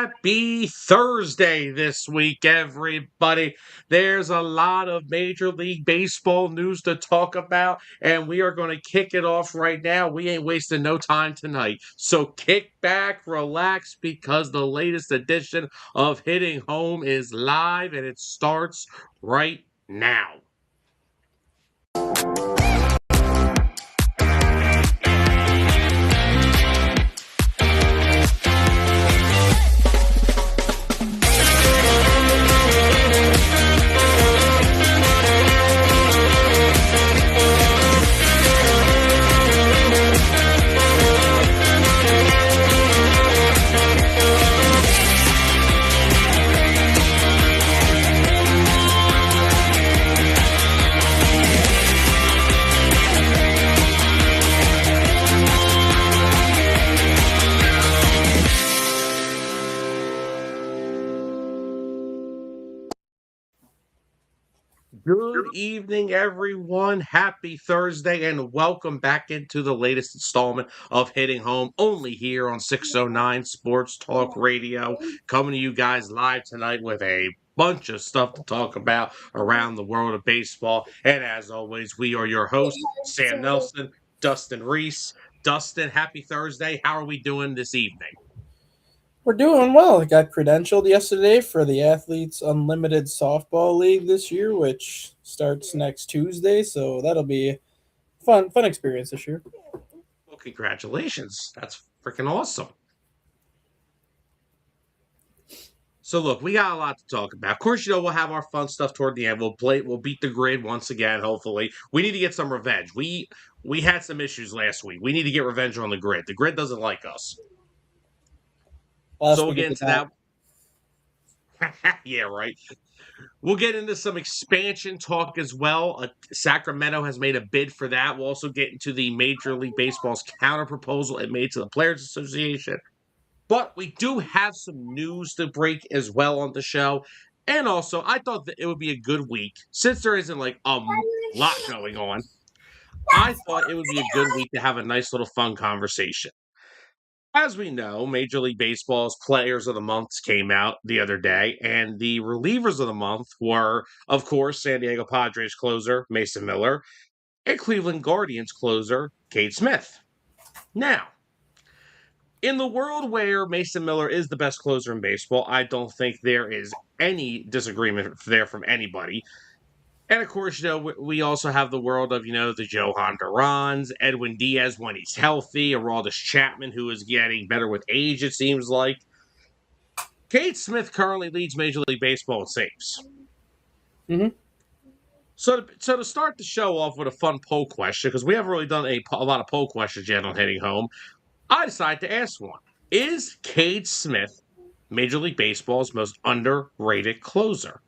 Happy Thursday this week, everybody. There's a lot of Major League Baseball news to talk about, and we are going to kick it off right now. We ain't wasting no time tonight. So kick back, relax, because the latest edition of Hitting Home is live, and it starts right now. Good evening, everyone. Happy Thursday, and welcome back into the latest installment of Hitting Home, only here on 609 Sports Talk Radio. Coming to you guys live tonight with a bunch of stuff to talk about around the world of baseball. And as always, we are your hosts, Sam Nelson, Dustin Reese. Dustin, happy Thursday. How are we doing this evening? We're doing well. I got credentialed yesterday for the Athletes Unlimited Softball League this year, which starts next Tuesday. So that'll be a fun experience this year. Well, congratulations. That's freaking awesome. So look, we got a lot to talk about. Of course, we'll have our fun stuff toward the end. We'll beat the grid once again, hopefully. We need to get some revenge. We had some issues last week. We need to get revenge on the grid. The grid doesn't like us. So we'll get into that. Yeah, right. We'll get into some expansion talk as well. Sacramento has made a bid for that. We'll also get into the Major League Baseball's counter proposal it made to the Players Association. But we do have some news to break as well on the show. And also, I thought that it would be a good week. Since there isn't like a lot going on, I thought it would be a good week to have a nice little fun conversation. As we know, Major League Baseball's Players of the Month came out the other day, and the relievers of the month were, of course, San Diego Padres closer Mason Miller and Cleveland Guardians closer Cade Smith. Now, in the world where Mason Miller is the best closer in baseball, I don't think there is any disagreement there from anybody. And of course, we also have the world of, the Johan Durans, Edwin Diaz when he's healthy, Aroldis Chapman, who is getting better with age, it seems like. Cade Smith currently leads Major League Baseball in saves. Mm-hmm. So to start the show off with a fun poll question, because we haven't really done a lot of poll questions yet on Hitting Home, I decided to ask one. Is Cade Smith Major League Baseball's most underrated closer?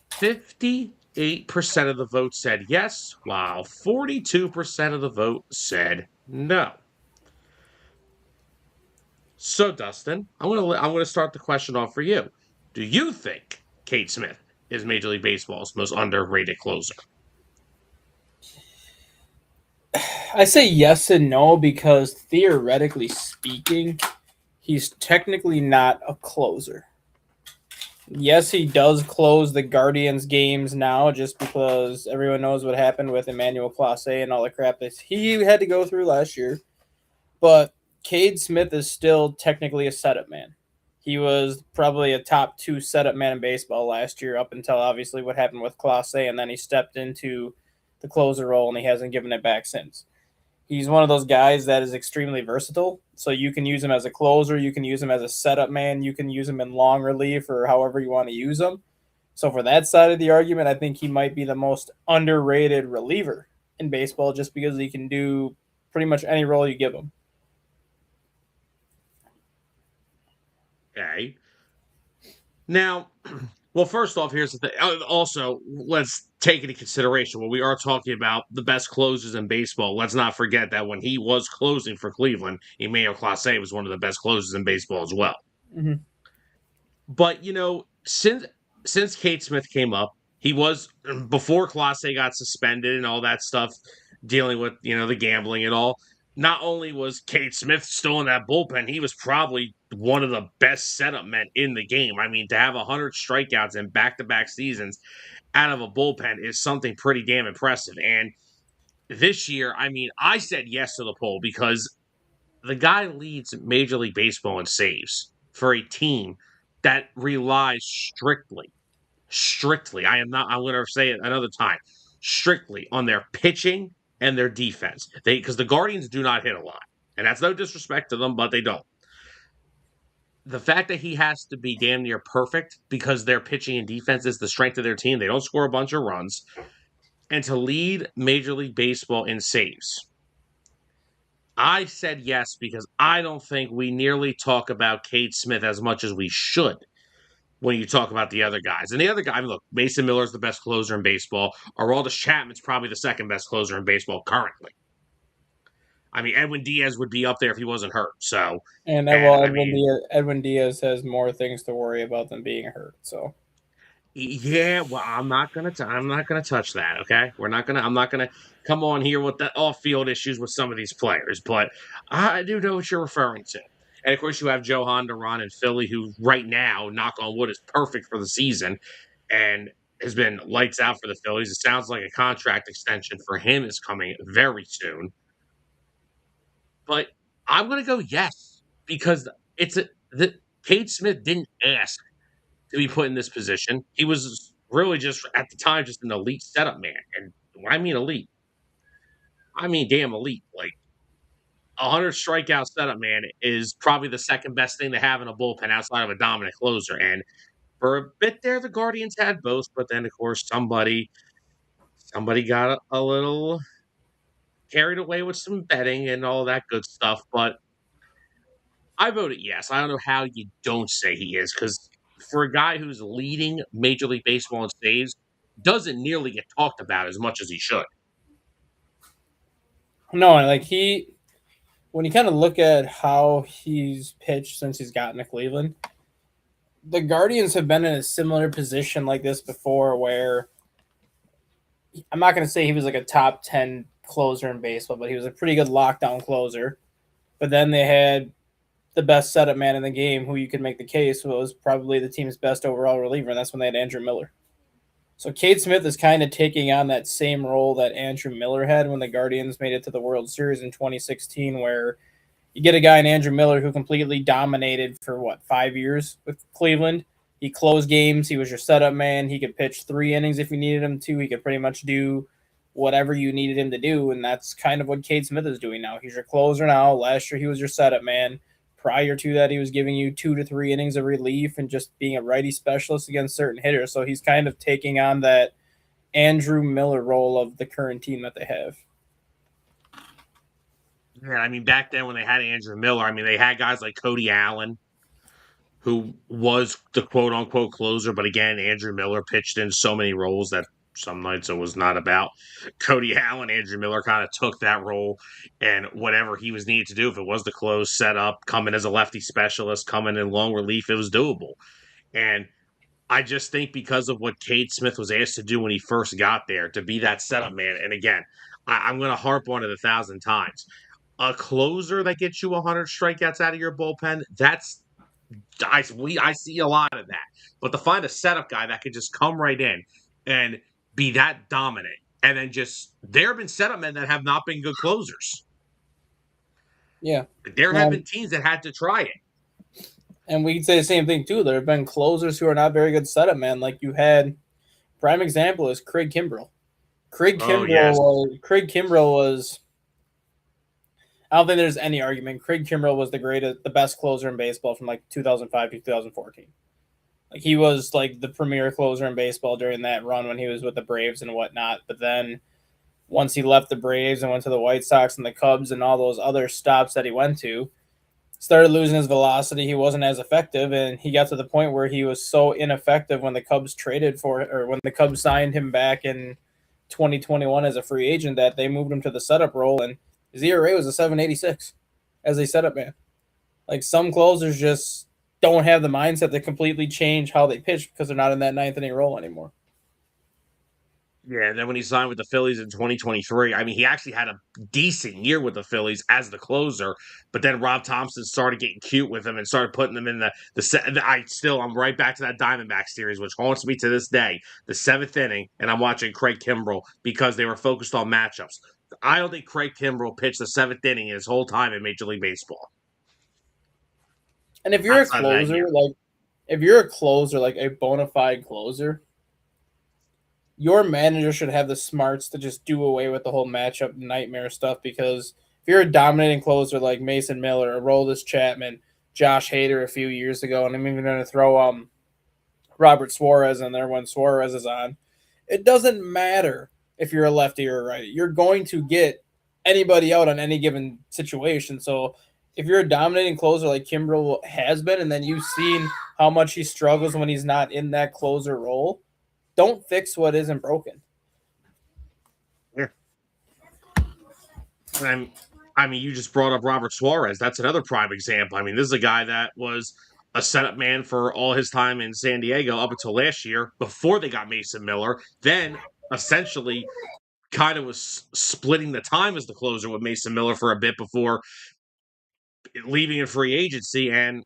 58% of the vote said yes, while 42% of the vote said no. So, Dustin, I'm gonna start the question off for you. Do you think Cade Smith is Major League Baseball's most underrated closer? I say yes and no because theoretically speaking, he's technically not a closer. Yes, he does close the Guardians games now just because everyone knows what happened with Emmanuel Clase and all the crap that he had to go through last year. But Cade Smith is still technically a setup man. He was probably a top 2 setup man in baseball last year up until obviously what happened with Clase, and then he stepped into the closer role and he hasn't given it back since. He's one of those guys that is extremely versatile. So you can use him as a closer. You can use him as a setup man. You can use him in long relief or however you want to use him. So for that side of the argument, I think he might be the most underrated reliever in baseball just because he can do pretty much any role you give him. Okay. Now, well, first off, here's the thing. Also, let's take into consideration when we are talking about the best closers in baseball. Let's not forget that when he was closing for Cleveland, Emmanuel Clase was one of the best closers in baseball as well. Mm-hmm. But since Cade Smith came up, he was before Clase got suspended and all that stuff, dealing with the gambling and all. not only was Cade Smith still in that bullpen, he was probably one of the best setup men in the game. I mean, to have 100 strikeouts in back-to-back seasons out of a bullpen is something pretty damn impressive. And this year, I mean, I said yes to the poll because the guy leads Major League Baseball in saves for a team that relies strictly, I'm going to say it another time, strictly on their pitching and their defense. Because the Guardians do not hit a lot. And that's no disrespect to them, but they don't. The fact that he has to be damn near perfect because their pitching and defense is the strength of their team, they don't score a bunch of runs, and to lead Major League Baseball in saves. I said yes because I don't think we nearly talk about Cade Smith as much as we should when you talk about the other guys. And the other guy, I mean, look, Mason Miller's the best closer in baseball. Aroldis Chapman's probably the second best closer in baseball currently. I mean, Edwin Diaz would be up there if he wasn't hurt. So, And Edwin Diaz has more things to worry about than being hurt. So, yeah, well, I'm not gonna touch that. Okay, I'm not gonna come on here with the off-field issues with some of these players, but I do know what you're referring to. And of course, you have Johan Duran in Philly, who right now, knock on wood, is perfect for the season and has been lights out for the Phillies. It sounds like a contract extension for him is coming very soon. But I'm gonna go yes because Cade Smith didn't ask to be put in this position. He was really just at the time just an elite setup man. And when I mean elite, I mean damn elite. Like 100 strikeout setup man is probably the second best thing to have in a bullpen outside of a dominant closer. And for a bit there, the Guardians had both, but then of course somebody got a little carried away with some betting and all that good stuff. But I voted yes. I don't know how you don't say he is because for a guy who's leading Major League Baseball in saves, doesn't nearly get talked about as much as he should. no, like when you kind of look at how he's pitched since he's gotten to Cleveland, the Guardians have been in a similar position like this before where I'm not going to say he was like a top 10 closer in baseball, but he was a pretty good lockdown closer. But then they had the best setup man in the game who you could make the case was probably the team's best overall reliever, and that's when they had Andrew Miller. So Cade Smith is kind of taking on that same role that Andrew Miller had when the Guardians made it to the World Series in 2016, where you get a guy in Andrew Miller who completely dominated for 5 years with Cleveland. He closed games. He was your setup man. He could pitch 3 innings if you needed him to. He could pretty much do whatever you needed him to do, and that's kind of what Cade Smith is doing now. He's your closer now. Last year he was your setup man. Prior to that, he was giving you 2 to 3 innings of relief and just being a righty specialist against certain hitters. So he's kind of taking on that Andrew Miller role of the current team that they have. Yeah, I mean, back then when they had Andrew Miller, I mean, they had guys like Cody Allen, who was the quote unquote closer, but again, Andrew Miller pitched in so many roles that some nights it was not about Cody Allen. Andrew Miller kind of took that role and whatever he was needed to do, if it was the close setup, coming as a lefty specialist, coming in long relief, it was doable. And I just think because of what Cade Smith was asked to do when he first got there, to be that setup man. And again, I'm going to harp on it 1,000 times. A closer that gets you 100 strikeouts out of your bullpen, I see a lot of that. But to find a setup guy that could just come right in and be that dominant, and then there have been setup men that have not been good closers. Yeah. There have been teams that had to try it. And we can say the same thing, too. There have been closers who are not very good setup, man. Like you had, prime example is Craig Kimbrell. Craig Kimbrell was, I don't think there's any argument. Craig Kimbrell was the best closer in baseball from like 2005 to 2014. Like he was like the premier closer in baseball during that run when he was with the Braves and whatnot. But then once he left the Braves and went to the White Sox and the Cubs and all those other stops that he went to, started losing his velocity. He wasn't as effective, and he got to the point where he was so ineffective when the Cubs when the Cubs signed him back in 2021 as a free agent that they moved him to the setup role, and his ERA was a 7.86 as a setup man. Like some closers just don't have the mindset to completely change how they pitch because they're not in that ninth inning role anymore. Yeah, and then when he signed with the Phillies in 2023, I mean, he actually had a decent year with the Phillies as the closer, but then Rob Thompson started getting cute with him and started putting them in the set. I'm right back to that Diamondback series, which haunts me to this day, the seventh inning, and I'm watching Craig Kimbrell because they were focused on matchups. I don't think Craig Kimbrell pitched the seventh inning his whole time in Major League Baseball And if you're a outside of that year. closer, like if you're a closer, like a bona fide closer, your manager should have the smarts to just do away with the whole matchup nightmare stuff. Because if you're a dominating closer like Mason Miller, Aroldis Chapman, Josh Hader a few years ago, and I'm even going to throw Robert Suarez in there when Suarez is on, it doesn't matter if you're a lefty or a righty. You're going to get anybody out on any given situation. So if you're a dominating closer like Kimbrel has been, and then you've seen how much he struggles when he's not in that closer role, don't fix what isn't broken. Yeah. I mean, you just brought up Robert Suarez. That's another prime example. I mean, this is a guy that was a setup man for all his time in San Diego up until last year before they got Mason Miller. Then essentially kind of was splitting the time as the closer with Mason Miller for a bit before leaving in free agency. And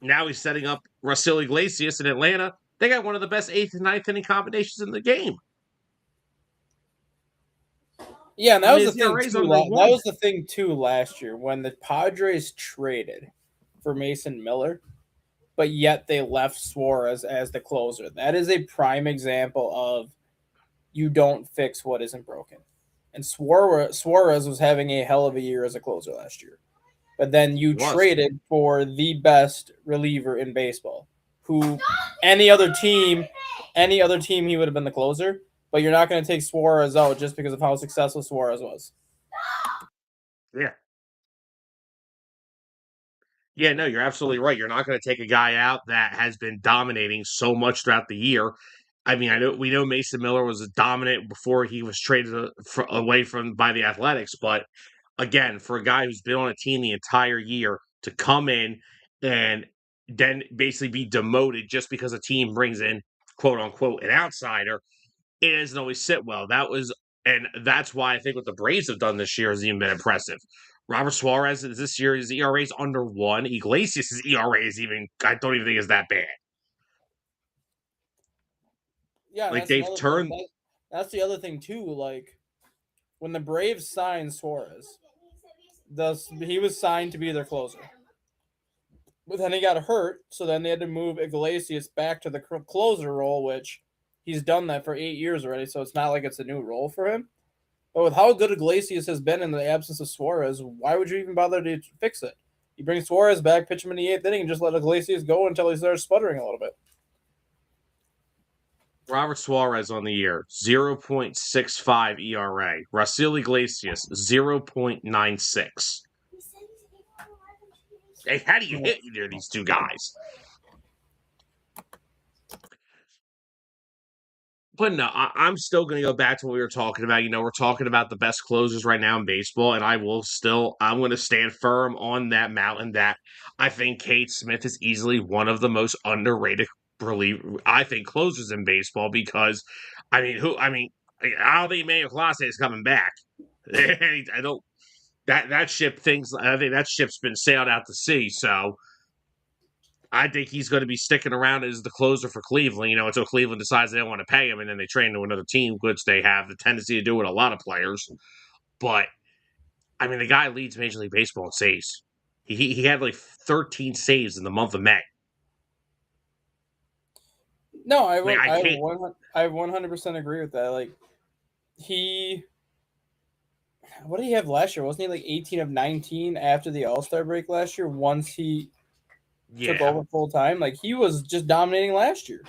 now he's setting up Rasil Iglesias in Atlanta. They got one of the best eighth and ninth inning combinations in the game. Yeah, and that was the thing ERA's too. under That one. was the thing too last year when the Padres traded for Mason Miller, but yet they left Suarez as the closer. That is a prime example of you don't fix what isn't broken. And Suarez was having a hell of a year as a closer last year. But then you traded for the best reliever in baseball, who any other team he would have been the closer, but you're not going to take Suarez out just because of how successful Suarez was. Yeah. Yeah, no, you're absolutely right. You're not going to take a guy out that has been dominating so much throughout the year. I mean, we know Mason Miller was dominant before he was traded away from by the Athletics, but again, for a guy who's been on a team the entire year to come in and then basically be demoted just because a team brings in quote unquote an outsider, it doesn't always sit well. And that's why I think what the Braves have done this year has even been impressive. Robert Suarez this year, his ERA is under one. Iglesias' ERA is I don't even think is that bad. Yeah, Like that's they've turned. That's the other thing too. Like when the Braves signed Suarez, he was signed to be their closer. But then he got hurt, so then they had to move Iglesias back to the closer role, which he's done that for 8 years already, so it's not like it's a new role for him. But with how good Iglesias has been in the absence of Suarez, why would you even bother to fix it? You bring Suarez back, pitch him in the eighth inning, and just let Iglesias go until he starts sputtering a little bit. Robert Suarez on the year, 0.65 ERA. Rasil Iglesias, 0.96. Hey, how do you hit either of these two guys? But no, I'm still going to go back to what we were talking about. We're talking about the best closers right now in baseball, and I'm going to stand firm on that mountain that I think Cade Smith is easily one of the most underrated I think closers in baseball because, I don't think Emmanuel Clase is coming back. I don't, I think that ship's been sailed out to sea, so I think he's going to be sticking around as the closer for Cleveland, until Cleveland decides they don't want to pay him and then they trade him to another team, which they have the tendency to do with a lot of players. But, I mean, the guy leads Major League Baseball in saves. He had like 13 saves in the month of May. No, I Like, I 100% agree with that. Like, what did he have last year? Wasn't he like 18 of 19 after the All-Star break last year once he took over full time? Like, he was just dominating last year.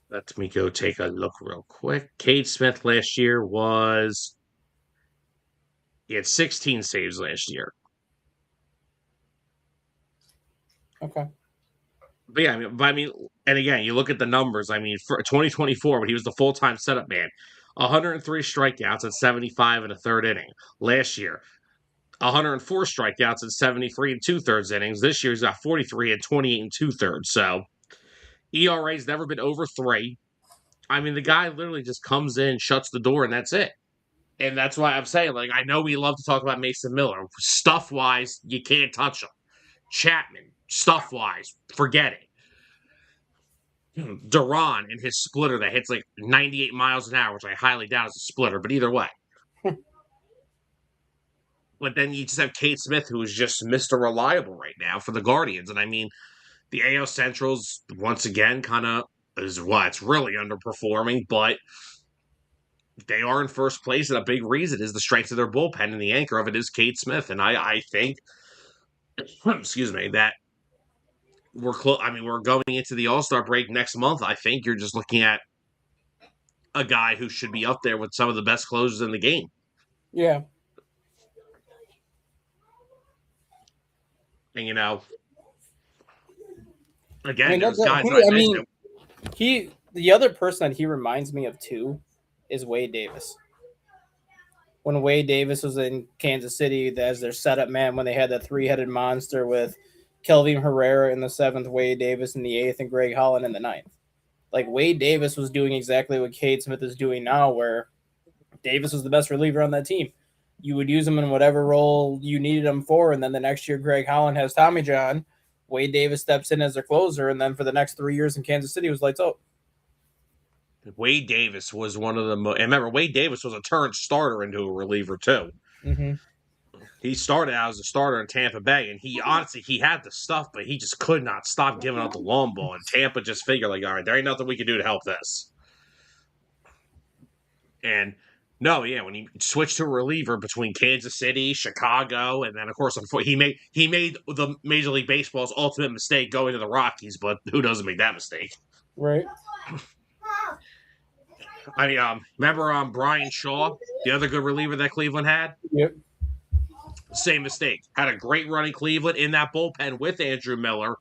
Let me go take a look real quick. Cade Smith last year he had 16 saves last year. Okay. But yeah, and again, you look at the numbers. I mean, for 2024, when he was the full-time setup man, 103 strikeouts at 75 in a third inning. Last year, 104 strikeouts at 73 and two-thirds innings. This year, he's got 43 and 28 and two-thirds. So, ERA's never been over 3. I mean, the guy literally just comes in, shuts the door, and that's it. And that's why I'm saying, like, I know we love to talk about Mason Miller. Stuff wise, you can't touch him. Chapman, stuff wise, forget it. Duran and his splitter that hits like 98 miles an hour, which I highly doubt is a splitter, but either way. But then you just have Cade Smith, who is just Mr. Reliable right now for the Guardians. And I mean, the AL Central's once again kind of is it's really underperforming, but they are in first place, and a big reason is the strength of their bullpen, and the anchor of it is Cade Smith. And I think, excuse me, that we're close. I mean, we're going into the All-Star break next month. I think you're just looking at a guy who should be up there with some of the best closers in the game. Yeah. And, you know, again, there's guys that I mentioned. The other person that he reminds me of, too, is Wade Davis. When Wade Davis was in Kansas City as their setup man, when they had that three-headed monster with Kelvin Herrera in the 7th, Wade Davis in the 8th, and Greg Holland in the 9th. Like, Wade Davis was doing exactly what Cade Smith is doing now, where Davis was the best reliever on that team. You would use him in whatever role you needed him for, and then the next year Greg Holland has Tommy John. Wade Davis steps in as their closer, and then for the next 3 years in Kansas City, it was lights out. Wade Davis was one of the most. And remember, Wade Davis was a turned starter into a reliever, too. Mm-hmm. He started out as a starter in Tampa Bay, and he had the stuff, but he just could not stop giving up the long ball. And Tampa just figured, like, all right, there ain't nothing we can do to help this. And no, yeah, when he switched to a reliever between Kansas City, Chicago, and then of course he made the Major League Baseball's ultimate mistake going to the Rockies, but who doesn't make that mistake? Right. I mean, remember Brian Shaw, the other good reliever that Cleveland had? Yep. Same mistake. Had a great run in Cleveland in that bullpen with Andrew Miller,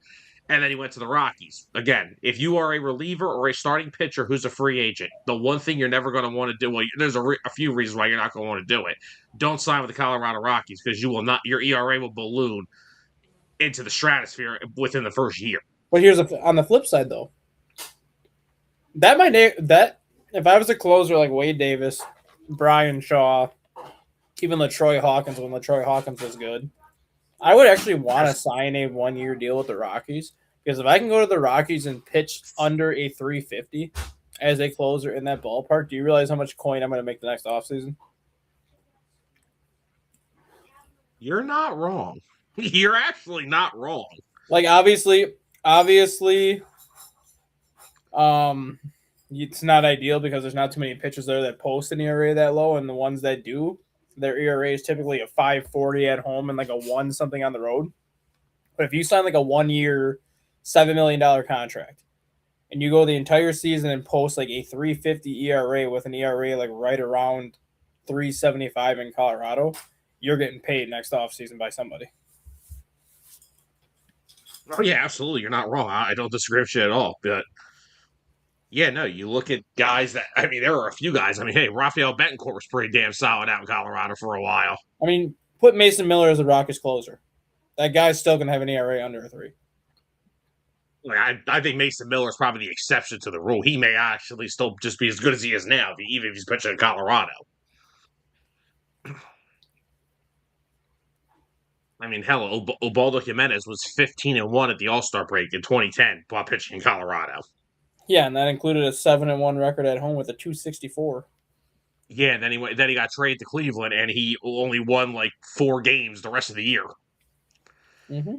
and then he went to the Rockies. Again, if you are a reliever or a starting pitcher who's a free agent, the one thing you're never going to want to do, well, there's a few reasons why you're not going to want to do it. Don't sign with the Colorado Rockies because you will not. Your ERA will balloon into the stratosphere within the first year. But here's on the flip side, though. That if I was a closer like Wade Davis, Brian Shaw, even LaTroy Hawkins when LaTroy Hawkins was good, I would actually want to sign a 1-year deal with the Rockies, because if I can go to the Rockies and pitch under a 350 as a closer in that ballpark, do you realize how much coin I'm going to make the next offseason? You're not wrong. You're actually not wrong. Like, obviously, it's not ideal because there's not too many pitchers there that post an ERA that low, and the ones that do, their ERA is typically a 5.40 at home and like a 1 something on the road. But if you sign like a 1-year, $7 million contract, and you go the entire season and post like a 3.50 ERA with an ERA like right around 3.75 in Colorado, you're getting paid next offseason by somebody. Oh yeah, absolutely. You're not wrong. I don't disagree with you at all. But yeah, no, you look at guys that, I mean, there are a few guys. I mean, hey, Rafael Betancourt was pretty damn solid out in Colorado for a while. I mean, put Mason Miller as a Rockies closer. That guy's still going to have an ERA under a 3. Like, I think Mason Miller is probably the exception to the rule. He may actually still just be as good as he is now, even if he's pitching in Colorado. I mean, hell, Ubaldo Jimenez was 15-1 at the All-Star break in 2010 while pitching in Colorado. Yeah, and that included a 7-1 record at home with a 264. Yeah, and then he got traded to Cleveland, and he only won like 4 games the rest of the year. Mm-hmm.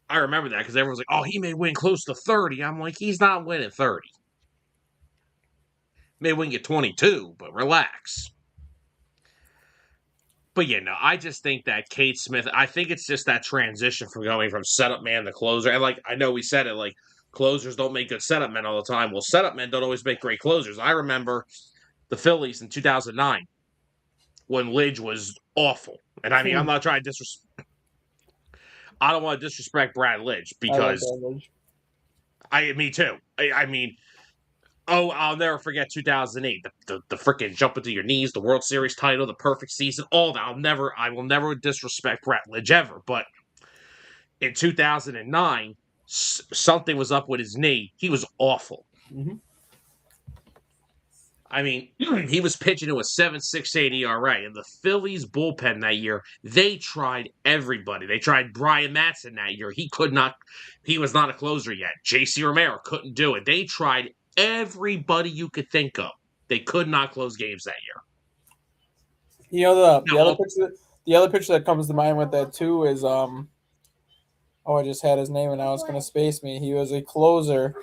I remember that because everyone's like, "Oh, he may win close to 30." I'm like, he's not winning 30. May win get 22, but relax. But yeah, no, I just think that Cade Smith, I think it's just that transition from going from setup man to closer. And like, I know we said it, like, closers don't make good setup men all the time. Well, setup men don't always make great closers. I remember the Phillies in 2009 when Lidge was awful. And I mean, I'm not trying to disrespect. I don't want to disrespect Brad Lidge because me too. I mean, I'll never forget 2008, the freaking jump into your knees, the World Series title, the perfect season, all that. I will never disrespect Brad Lidge ever. But in 2009, something was up with his knee. He was awful. Mm-hmm. I mean, he was pitching to a 7.68 ERA. And the Phillies bullpen that year, they tried everybody. They tried Brian Matson that year. He was not a closer yet. JC Romero couldn't do it. They tried everybody you could think of. They could not close games that year. You know the other picture that comes to mind with that too is I just had his name and now it's gonna space me. He was a closer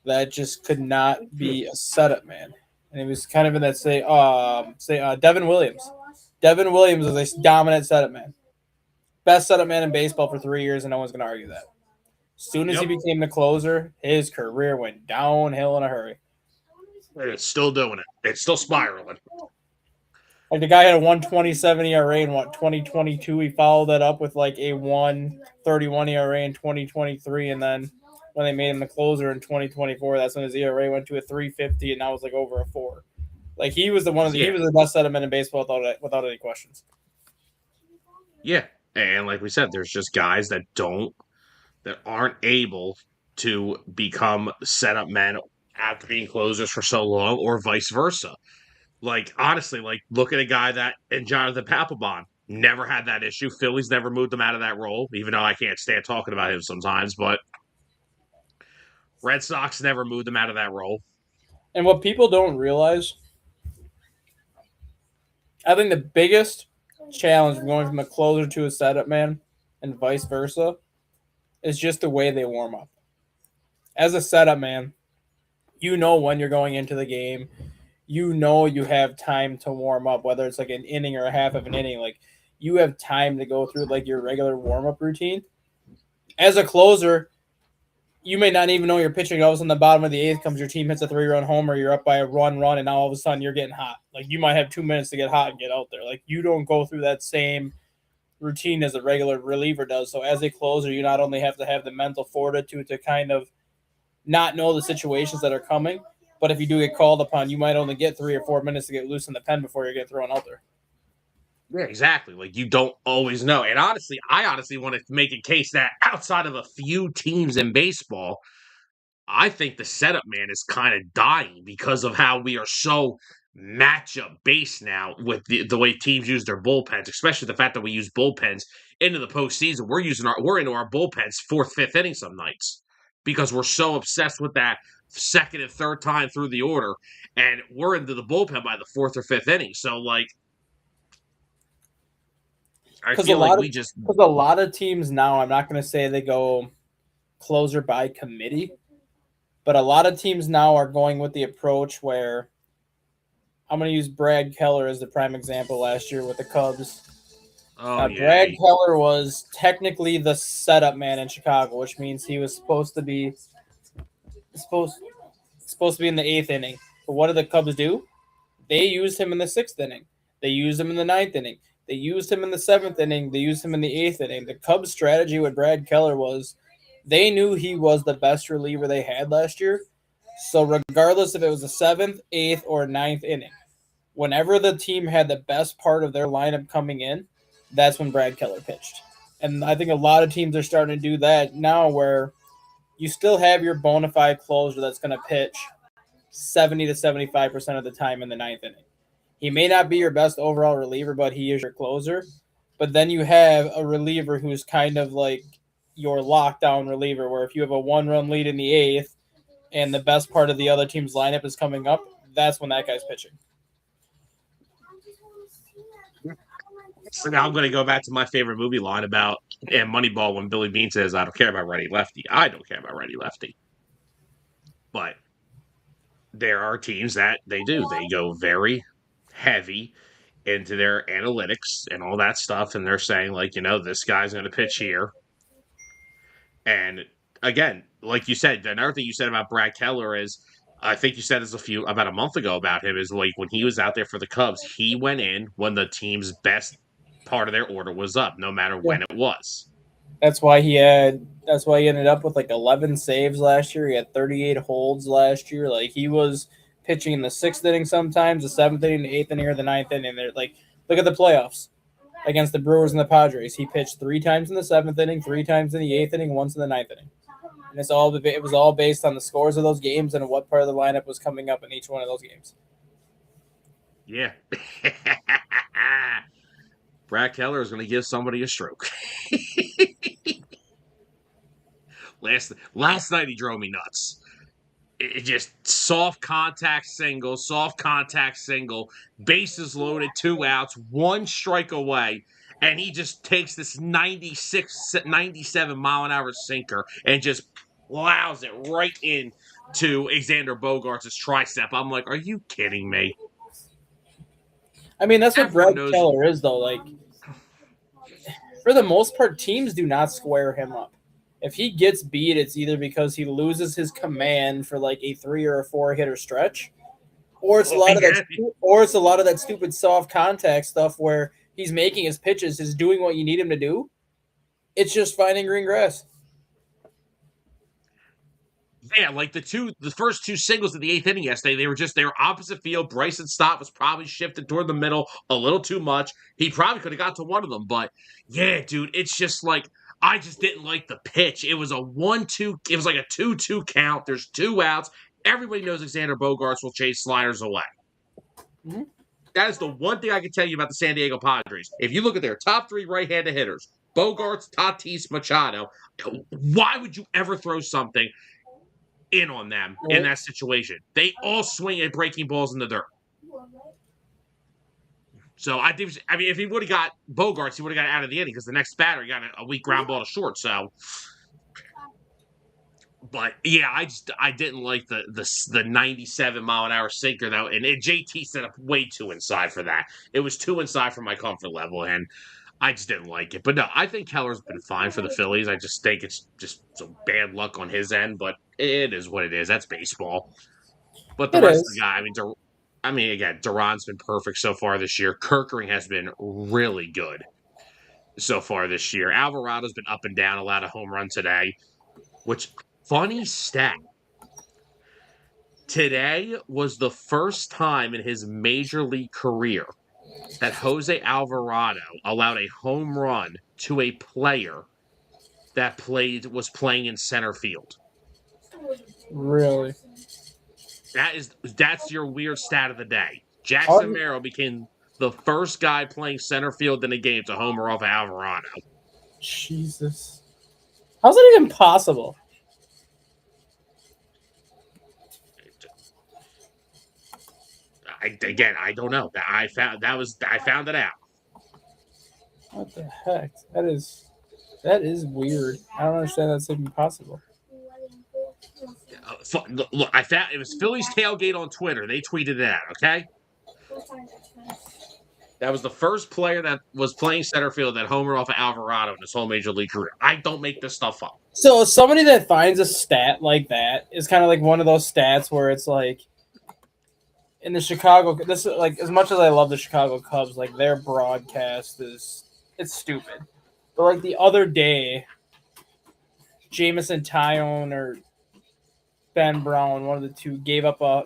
that just could not be a setup man. And he was kind of in that Devin Williams. Devin Williams is a dominant setup man. Best setup man in baseball for 3 years, and no one's gonna argue that. As soon as he became the closer, his career went downhill in a hurry. And it's still doing it. It's still spiraling. Like the guy had a 1.27 ERA in 2022. He followed that up with like a 1.31 ERA in 2023, and then when they made him the closer in 2024, that's when his ERA went to a 3.50, and now it's like over a 4. Like he was he was the best setup man in baseball without any questions. Yeah, and like we said, there's just guys that aren't able to become setup men after being closers for so long, or vice versa. Like, honestly, like, look at a guy and Jonathan Papelbon never had that issue. Phillies never moved him out of that role, even though I can't stand talking about him sometimes, but Red Sox never moved him out of that role. And what people don't realize, I think the biggest challenge going from a closer to a setup man and vice versa is just the way they warm up. As a setup man, you know when you're going into the game. You know you have time to warm up, whether it's like an inning or a half of an inning. Like you have time to go through like your regular warm-up routine. As a closer, you may not even know you're pitching. All of a sudden, the bottom of the 8th comes, your team hits a 3-run homer, you're up by a run, and now all of a sudden you're getting hot. Like you might have 2 minutes to get hot and get out there. Like you don't go through that same routine as a regular reliever does. So as a closer, you not only have to have the mental fortitude to kind of not know the situations that are coming, but if you do get called upon, you might only get 3 or 4 minutes to get loose in the pen before you get thrown out there. Yeah, exactly. Like you don't always know. And honestly, I want to make a case that outside of a few teams in baseball, I think the setup man is kind of dying because of how we are so matchup based now with the way teams use their bullpens, especially the fact that we use bullpens into the postseason. We're into our bullpens 4th, 5th inning some nights because we're so obsessed with that 2nd and 3rd time through the order, and we're into the bullpen by the 4th or 5th inning. So, like, I feel like because a lot of teams now, I'm not going to say they go closer by committee, but a lot of teams now are going with the approach where I'm going to use Brad Keller as the prime example last year with the Cubs. Brad Keller was technically the setup man in Chicago, which means he was supposed to be in the 8th inning. But what did the Cubs do? They used him in the 6th inning. They used him in the 9th inning. They used him in the 7th inning. They used him in the 8th inning. The Cubs' strategy with Brad Keller was they knew he was the best reliever they had last year. So regardless if it was the 7th, 8th, or 9th inning, whenever the team had the best part of their lineup coming in, that's when Brad Keller pitched. And I think a lot of teams are starting to do that now where you still have your bona fide closer that's going to pitch 70 to 75% of the time in the 9th inning. He may not be your best overall reliever, but he is your closer. But then you have a reliever who's kind of like your lockdown reliever, where if you have a 1-run lead in the 8th and the best part of the other team's lineup is coming up, that's when that guy's pitching. So now I'm going to go back to my favorite movie line about Moneyball when Billy Beane says, I don't care about righty-lefty. I don't care about righty-lefty. But there are teams that they do. They go very heavy into their analytics and all that stuff, and they're saying, like, this guy's going to pitch here. And, again, like you said, another thing you said about Brad Keller is, I think you said this about a month ago about him, is like when he was out there for the Cubs, he went in when the team's best part of their order was up, no matter when it was. That's why he ended up with like 11 saves last year. He had 38 holds last year. Like he was pitching in the 6th inning sometimes, the 7th inning, the 8th inning, or the 9th inning. They're like, look at the playoffs against the Brewers and the Padres. He pitched 3 times in the 7th inning, 3 times in the 8th inning, once in the 9th inning. and it was all based on the scores of those games and what part of the lineup was coming up in each one of those games. Yeah. Brad Keller is going to give somebody a stroke. Last night he drove me nuts. It just soft contact single, bases loaded, 2 outs, 1 strike away, and he just takes this 97 mile an hour sinker and just plows it right into Xander Bogaerts' tricep. I'm like, are you kidding me? I mean, that's what Everyone Brad knows. Keller is, though. Like, for the most part, teams do not square him up. If he gets beat, it's either because he loses his command for like a 3 or a 4 hitter stretch, or it's a lot of that stupid soft contact stuff where he's making his pitches, is doing what you need him to do. It's just finding green grass. Yeah, like the first 2 singles of the 8th inning yesterday, they were opposite field. Bryson Stott was probably shifted toward the middle a little too much. He probably could have got to one of them, but yeah, dude, it's just like I just didn't like the pitch. It was a 1-2. It was like a 2-2 count. There's 2 outs. Everybody knows Xander Bogaerts will chase sliders away. Mm-hmm. That is the one thing I can tell you about the San Diego Padres. If you look at their top 3 right-handed hitters, Bogaerts, Tatis, Machado, why would you ever throw something in on them in that situation? They all swing at breaking balls in the dirt. So I mean, if he would have got Bogaerts, he would have got out of the inning because the next batter got a weak ground ball to short. So, but yeah, I didn't like the 97 mile an hour sinker though, and JT set up way too inside for that. It was too inside for my comfort level, and I just didn't like it. But no, I think Keller's been fine for the Phillies. I just think it's just some bad luck on his end, but it is what it is. That's baseball. But the rest of the guy, again, Duran's been perfect so far this year. Kerkering has been really good so far this year. Alvarado's been up and down, allowed a home run today, which, funny stat, today was the first time in his major league career that Jose Alvarado allowed a home run to a player that was playing in center field. Really? That's your weird stat of the day. Jackson Merrill became the first guy playing center field in a game to homer off of Alvarado. Jesus. How's that even possible? I don't know. I found it out. What the heck? That is weird. I don't understand that's even possible. Look, I found it was Phillies Tailgate on Twitter. They tweeted that. Okay. That was the first player that was playing center field that homered off of Alvarado in his whole major league career. I don't make this stuff up. So somebody that finds a stat like that is kind of like one of those stats where it's like in the Chicago. This is like, as much as I love the Chicago Cubs, like their broadcast it's stupid. But like the other day, Jameson Taillon or Ben Brown, one of the two, gave up a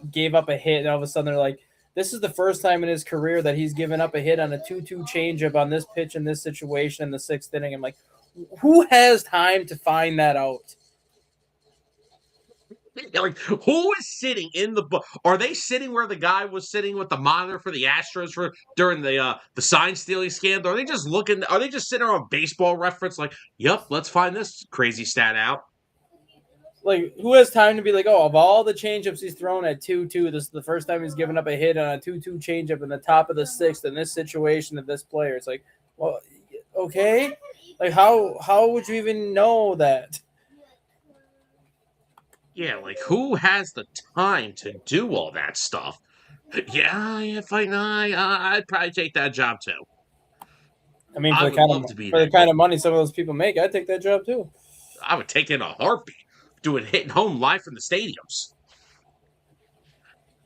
hit, and all of a sudden they're like, this is the first time in his career that he's given up a hit on a 2-2 changeup on this pitch in this situation in the 6th inning. I'm like, who has time to find that out? Like, who is sitting in the book? Are they sitting where the guy was sitting with the monitor for the Astros during the sign stealing scandal? Are they just looking? Are they just sitting there on Baseball Reference? Like, yep, let's find this crazy stat out. Like, who has time to be like, oh, of all the changeups he's thrown at 2-2, this is the first time he's given up a hit on a 2-2 changeup in the top of the 6th in this situation of this player. It's like, well, okay, like how would you even know that? Yeah, like, who has the time to do all that stuff? Yeah, if I'd probably take that job too. I mean, for the kind of money some of those people make, I'd take that job too. I would take it in a heartbeat, doing hitting home live from the stadiums.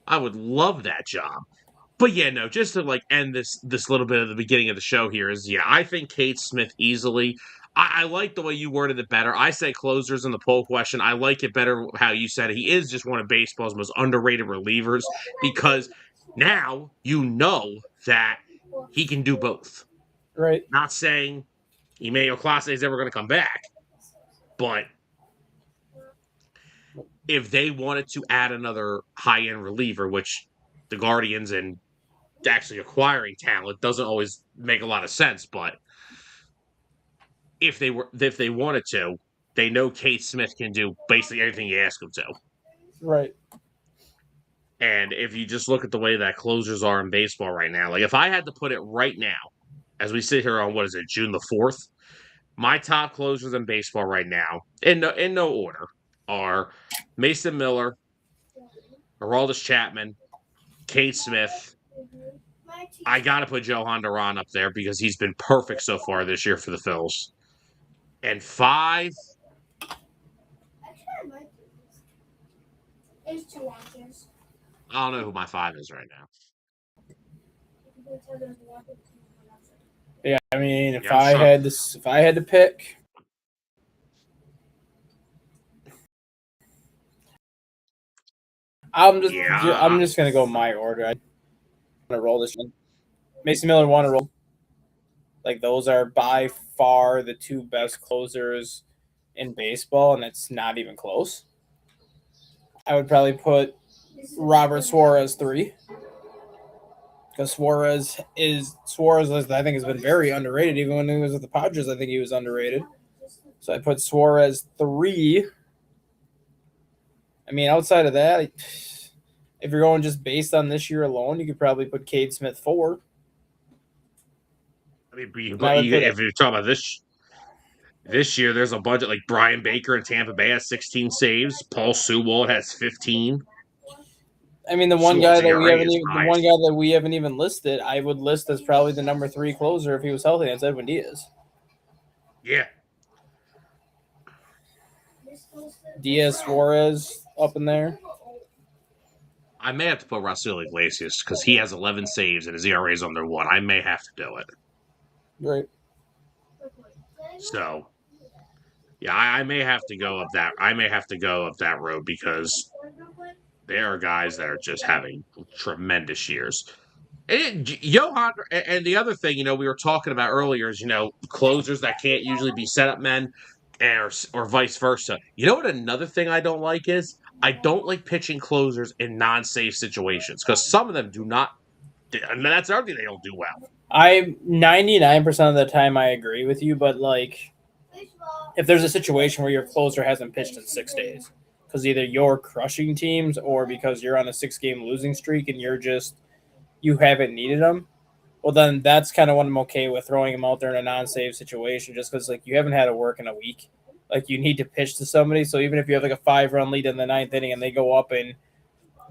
I would love that job. But yeah, no, just to like end this little bit of the beginning of the show here is, yeah, I think Cade Smith easily. I like the way you worded it better. I say closers in the poll question. I like it better how you said it. He is just one of baseball's most underrated relievers because now you know that he can do both. Right. Not saying Emmanuel Clase is ever going to come back, but if they wanted to add another high-end reliever, which the Guardians and actually acquiring talent doesn't always make a lot of sense, but if they wanted to, they know Cade Smith can do basically anything you ask him to. Right. And if you just look at the way that closers are in baseball right now, like if I had to put it right now, as we sit here on what is it, June the 4th, my top closers in baseball right now, in no order, are Mason Miller, Aroldis Chapman, Cade Smith. I got to put Johan Duran up there because he's been perfect so far this year for the Phils. And 5, I don't know who my 5 is right now. Yeah, I mean, if Yeah, I had to pick, I'm just gonna go my order. I'm gonna roll this one. Mason Miller won a roll. Like those are by far the 2 best closers in baseball, and it's not even close. I would probably put Robert Suarez 3 because Suarez I think has been very underrated. Even when he was with the Padres, I think he was underrated. So I put Suarez 3. I mean, outside of that, if you're going just based on this year alone, you could probably put Cade Smith 4. I mean, if you're talking about this year, there's a budget like Brian Baker in Tampa Bay has 16 saves. Paul Sewald has 15. I mean, the one guy that we haven't even listed, I would list as probably the number 3 closer if he was healthy. That's Edwin Diaz. Yeah. Diaz, Suarez up in there. I may have to put Rasul Iglesias because he has 11 saves and his ERA is under 1. I may have to do it. Right. So, yeah, I may have to go up that. I may have to go up that road because there are guys that are just having tremendous years. Johan, and the other thing, we were talking about earlier is, closers that can't usually be setup men or vice versa. You know what another thing I don't like is? I don't like pitching closers in non-safe situations because some of them do not, and that's the other thing they don't do well. I 99% of the time I agree with you, but like if there's a situation where your closer hasn't pitched in 6 days because either you're crushing teams or because you're on a 6-game losing streak and you haven't needed them, well then that's kind of when I'm okay with throwing him out there in a non-save situation just because like you haven't had to work in a week. Like you need to pitch to somebody. So even if you have like a 5-run lead in the 9th inning and they go up and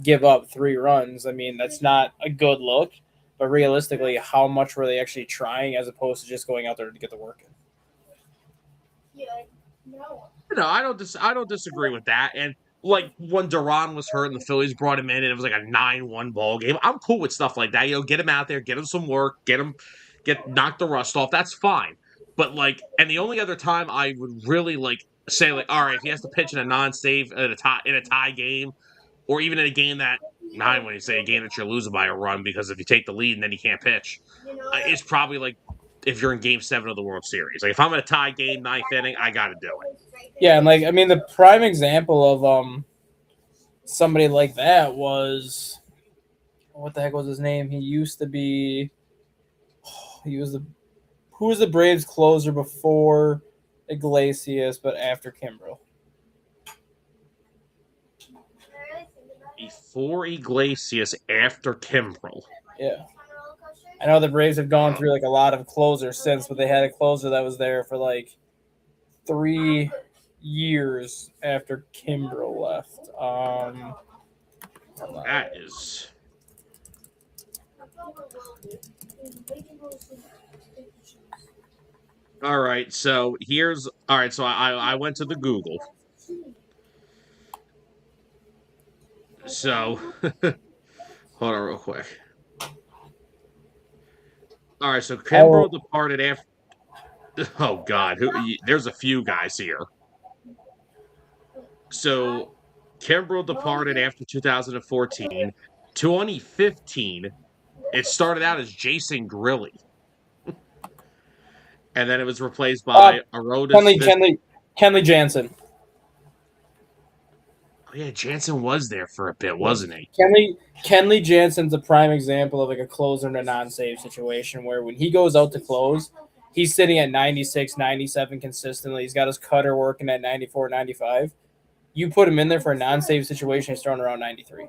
give up 3 runs, I mean, that's not a good look. But realistically, how much were they actually trying as opposed to just going out there to get the work in? No, I don't disagree with that. And like when Duran was hurt and the Phillies brought him in and it was like a 9-1 ball game, I'm cool with stuff like that. Get him out there, get him some work, knock the rust off. That's fine. But like, and the only other time I would really like say like, all right, if he has to pitch in a non-save in a tie game, or even in a game that when you say a game that you're losing by a run because if you take the lead and then you can't pitch, it's probably like if you're in Game 7 of the World Series. Like if I'm in a tie game, 9th inning, I got to do it. Yeah, and like I mean, the prime example of somebody like that was what the heck was his name? He used to be. Who was the Braves closer before Iglesias, but after Kimbrel? Before Iglesias, after Kimbrel. Yeah. I know the Braves have gone through like a lot of closers since, but they had a closer that was there for like 3 years after Kimbrel left. That is. All right, so so I went to the Google. So, hold on real quick. All right, so Kimbrel departed after. Oh God, there's a few guys here. So, Kimbrel departed after 2014. 2015, it started out as Jason Grilli, and then it was replaced by Aroldis. Kenley Jansen. Oh, yeah, Jansen was there for a bit, Yeah. wasn't he? Kenley Jansen's a prime example of like a closer in a non-save situation where when he goes out to close, he's sitting at 96, 97 consistently. He's got his cutter working at 94, 95. You put him in there for a non-save situation, he's throwing around 93.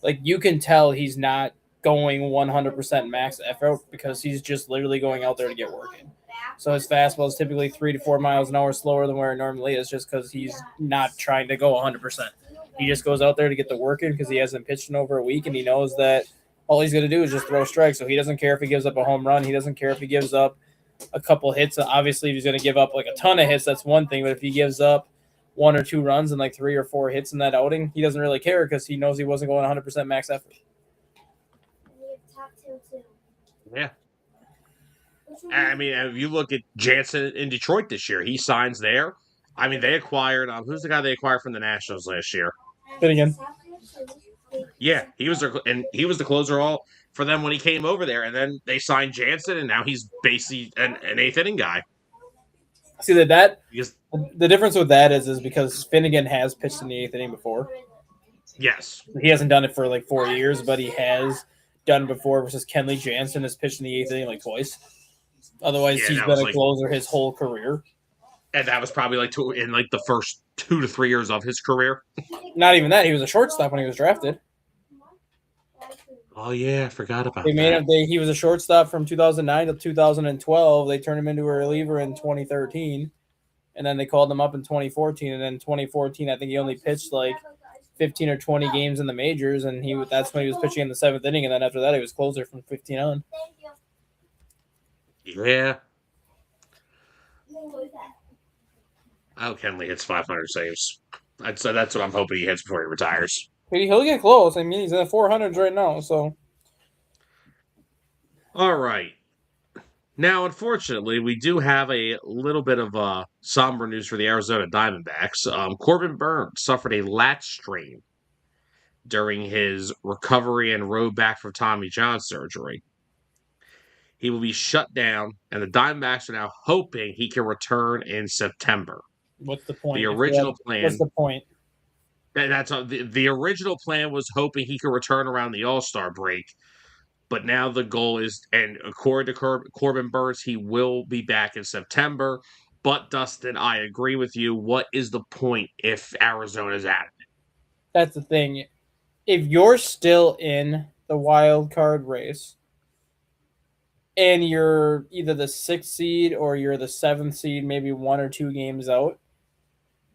Like you can tell he's not going 100% max effort because he's just literally going out there to get working. So his fastball is typically 3 to 4 miles an hour slower than where it normally is, just because he's not trying to go 100%. He just goes out there to get the work in because he hasn't pitched in over a week, and he knows that all he's going to do is just throw strikes. So he doesn't care if he gives up a home run. He doesn't care if he gives up a couple hits. Obviously, if he's going to give up like a ton of hits, that's one thing. But if he gives up 1 or 2 runs and like 3 or 4 hits in that outing, he doesn't really care because he knows he wasn't going 100% max effort. Yeah. I mean, if you look at Jansen in Detroit this year, he signs there. I mean, they acquired who's the guy they acquired from the Nationals last year? Finnegan. Yeah, he was the closer all for them when he came over there, and then they signed Jansen, and now he's basically an eighth inning guy. See that Because, the difference with that is because Finnegan has pitched in the eighth inning before. yes, He hasn't done it for like 4 years, but he has done it before. Versus Kenley Jansen has pitched in the eighth inning like twice. Otherwise, he's been a closer his whole career. And that was probably in the first 2 to 3 years of his career. Not even that. He was a shortstop when he was drafted. Oh yeah, I forgot about that. He was a shortstop from 2009 to 2012. They turned him into a reliever in 2013, and then they called him up in 2014. And then 2014, I think he only pitched like 15 or 20 games in the majors, and that's when he was pitching in the seventh inning. And then after that, he was closer from 15 on. Yeah. Oh, Kenley hits 500 saves. That's what I'm hoping he hits before he retires. He'll get close. I mean, he's in the 400s right now. So, all right. Now, unfortunately, we do have a little bit of somber news for the Arizona Diamondbacks. Corbin Burnes suffered a lat strain during his recovery and road back from Tommy John surgery. He will be shut down, and the Diamondbacks are now hoping he can return in September. What's the point? The original plan. What's the point? The original plan was hoping he could return around the All-Star break, but now the goal is, and according to Corbin Burnes, he will be back in September. But Dustin, I agree with you. What is the point if Arizona's at it? That's the thing. If you're still in the wild card race, and you're either the 6th seed or you're the 7th seed, maybe 1 or 2 games out,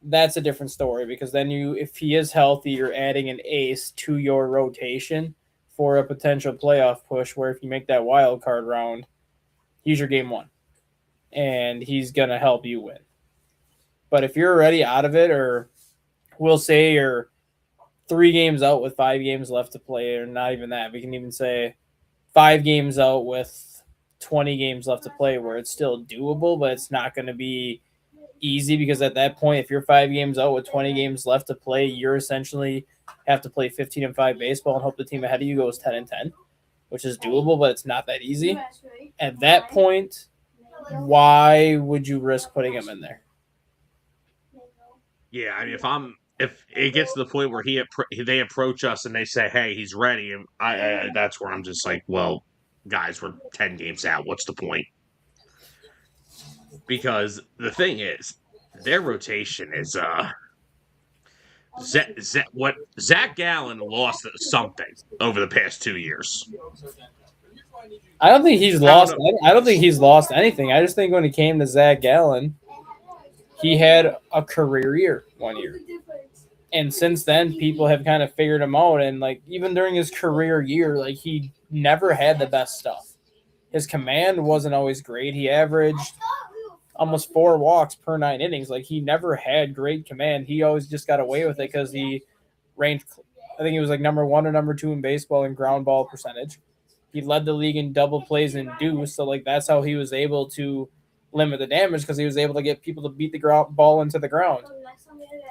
that's a different story because then if he is healthy, you're adding an ace to your rotation for a potential playoff push where if you make that wild card round, he's your game 1. And he's going to help you win. But if you're already out of it, or we'll say you're 3 games out with 5 games left to play, or not even that, we can even say 5 games out with 20 games left to play where it's still doable, but it's not going to be easy because at that point, if you're 5 games out with 20 games left to play, you're essentially have to play 15-5 baseball and hope the team ahead of you goes 10-10, which is doable, but it's not that easy. At that point, why would you risk putting him in there? Yeah, I mean, if it gets to the point where they approach us and they say, "Hey, he's ready," and that's where I'm just like, "Well, guys, we're 10 games out. What's the point?" Because the thing is, their rotation is what Zach Gallen lost something over the past 2 years. I don't think he's lost. I don't think he's lost anything. I just think when it came to Zach Gallen, he had a career year 1 year. And since then, people have kind of figured him out. And like even during his career year, like he never had the best stuff. His command wasn't always great. He averaged almost 4 walks per 9 innings. Like he never had great command. He always just got away with it because he ranked. I think he was like number 1 or number 2 in baseball in ground ball percentage. He led the league in double plays and deuce. So like that's how he was able to limit the damage because he was able to get people to beat the ball into the ground.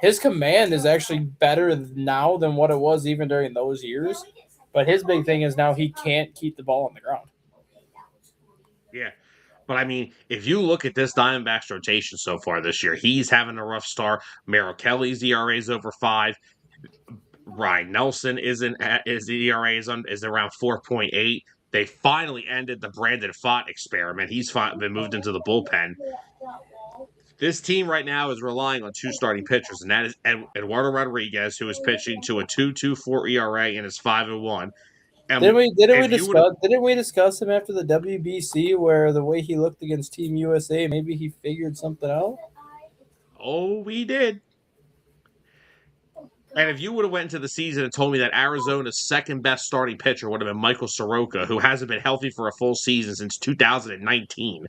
His command is actually better now than what it was even during those years. But his big thing is now he can't keep the ball on the ground. Yeah. But, I mean, if you look at this Diamondbacks rotation so far this year, he's having a rough start. Merrill Kelly's ERA is over 5. Ryan Nelson is the ERA is around 4.8. They finally ended the Brandon Pfaadt experiment. He's been moved into the bullpen. This team right now is relying on two starting pitchers, and that is Eduardo Rodriguez, who is pitching to a 2.24 ERA and is 5-1. And didn't we discuss him after the WBC where the way he looked against Team USA, maybe he figured something out? Oh, we did. And if you would have went into the season and told me that Arizona's second best starting pitcher would have been Michael Soroka, who hasn't been healthy for a full season since 2019,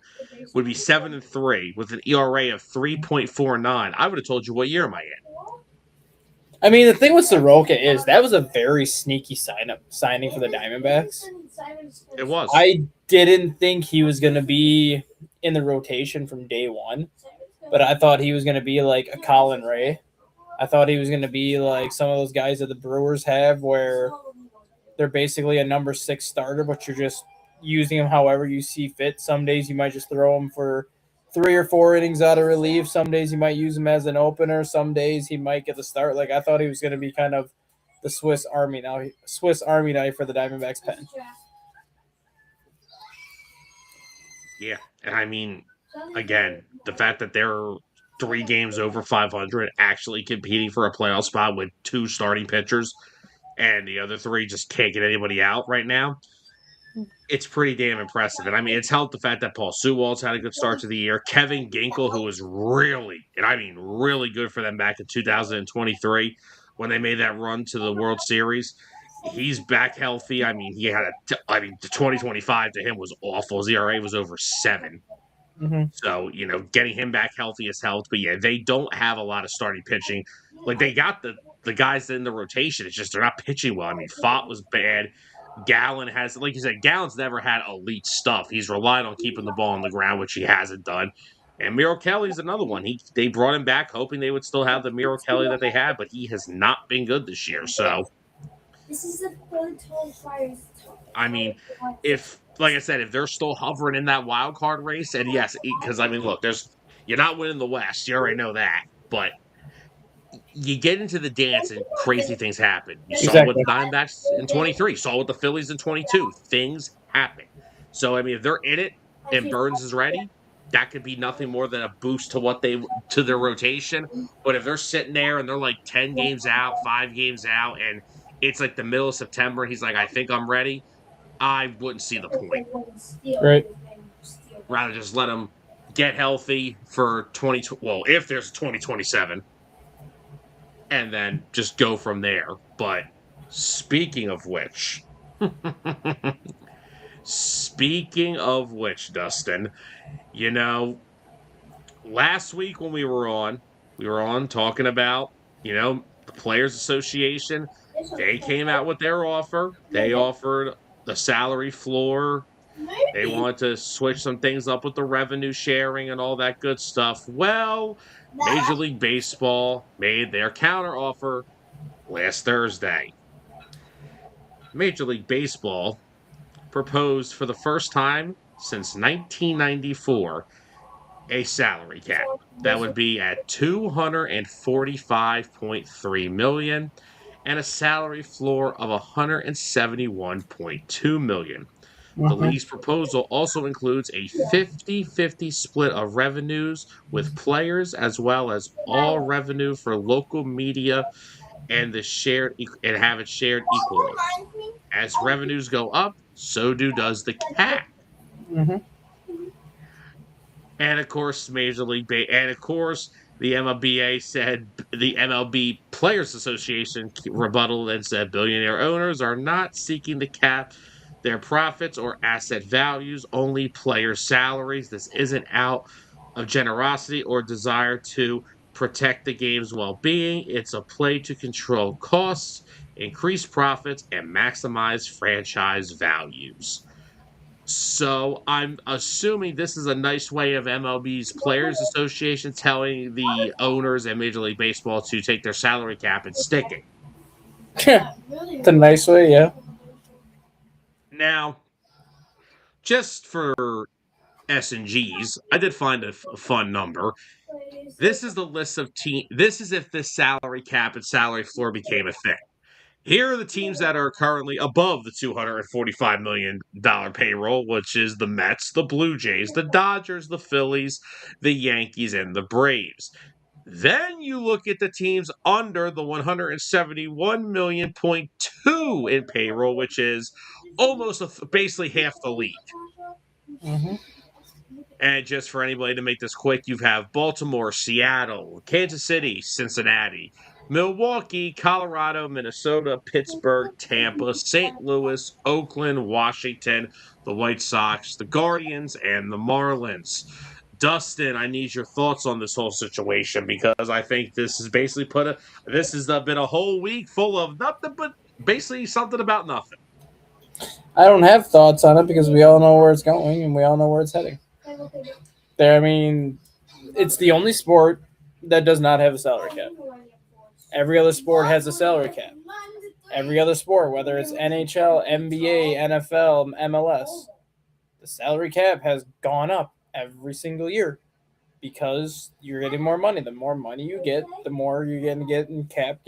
would be 7-3 with an ERA of 3.49, I would have told you what year am I in. I mean, the thing with Soroka is that was a very sneaky signing for the Diamondbacks. It was. I didn't think he was going to be in the rotation from day one, but I thought he was going to be like a Colin Ray. I thought he was going to be like some of those guys that the Brewers have where they're basically a number 6 starter, but you're just using him however you see fit. Some days you might just throw him for 3 or 4 innings out of relief. Some days you might use him as an opener. Some days he might get the start. Like I thought he was going to be kind of the Swiss Army knife for the Diamondbacks pen. Yeah, and I mean, again, the fact that they're 3 games over 500, actually competing for a playoff spot with 2 starting pitchers, and the other 3 just can't get anybody out right now. It's pretty damn impressive. And I mean, it's helped the fact that Paul Sewald's had a good start to the year. Kevin Ginkel, who was really, and I mean really good for them back in 2023 when they made that run to the World Series. He's back healthy. I mean, the 2025 to him was awful. His ERA was over 7. Mm-hmm. So, getting him back healthy has helped. But yeah, they don't have a lot of starting pitching. Like, they got the guys in the rotation. It's just they're not pitching well. I mean, Pfaadt was bad. Gallen has, like you said, Gallen's never had elite stuff. He's relied on keeping the ball on the ground, which he hasn't done. And Miro Kelly's another one. They brought him back hoping they would still have the Miro Kelly that they had, but he has not been good this year. So, I mean, like I said, if they're still hovering in that wild card race, and yes, because I mean, look, you're not winning the West. You already know that, but you get into the dance and crazy things happen. You saw with the Diamondbacks in 23, saw with the Phillies in 22. Things happen. So, I mean, if they're in it and Burnes is ready, that could be nothing more than a boost to their rotation. But if they're sitting there and they're like 10 games out, 5 games out, and it's like the middle of September, and he's like, I think I'm ready, I wouldn't see the point. Right. Rather just let him get healthy for if there's 2027. And then just go from there. But speaking of which, Dustin, last week when we were on talking about, the Players Association. They came out with their offer. They offered the salary floor. They wanted to switch some things up with the revenue sharing and all that good stuff. Well, Major League Baseball made their counteroffer last Thursday. Major League Baseball proposed for the first time since 1994 a salary cap that would be at $245.3 million and a salary floor of $171.2 million. The league's proposal also includes a 50-50 split of revenues with players, as well as all revenue for local media, and have it shared equally. As revenues go up, so does the cap. Mm-hmm. And of course, the MLBA said the MLB Players Association rebutted and said billionaire owners are not seeking to cap their profits or asset values, only player salaries. This isn't out of generosity or desire to protect the game's well-being. It's a play to control costs, increase profits, and maximize franchise values. So I'm assuming this is a nice way of MLB's Players Association telling the owners and Major League Baseball to take their salary cap and stick it. It's a nice way, yeah. Now, just for S&Gs. I did find a fun number. This is the list of teams. This is if the salary cap and salary floor became a thing. Here are the teams that are currently above the $245 million payroll, which is the Mets, the Blue Jays, the Dodgers, the Phillies, the Yankees, and the Braves. Then you look at the teams under the 171 million.2 in payroll, which is almost basically half the league. Mm-hmm. And just for anybody to make this quick, you have Baltimore, Seattle, Kansas City, Cincinnati, Milwaukee, Colorado, Minnesota, Pittsburgh, Tampa, St. Louis, Oakland, Washington, the White Sox, the Guardians, and the Marlins. Dustin, I need your thoughts on this whole situation because I think this has basically been a whole week full of nothing but basically something about nothing. I don't have thoughts on it because we all know where it's going and we all know where it's heading. I mean, it's the only sport that does not have a salary cap. Every other sport has a salary cap. Every other sport, whether it's NHL, NBA, NFL, MLS, the salary cap has gone up every single year because you're getting more money. The more money you get, the more you're going to get in cap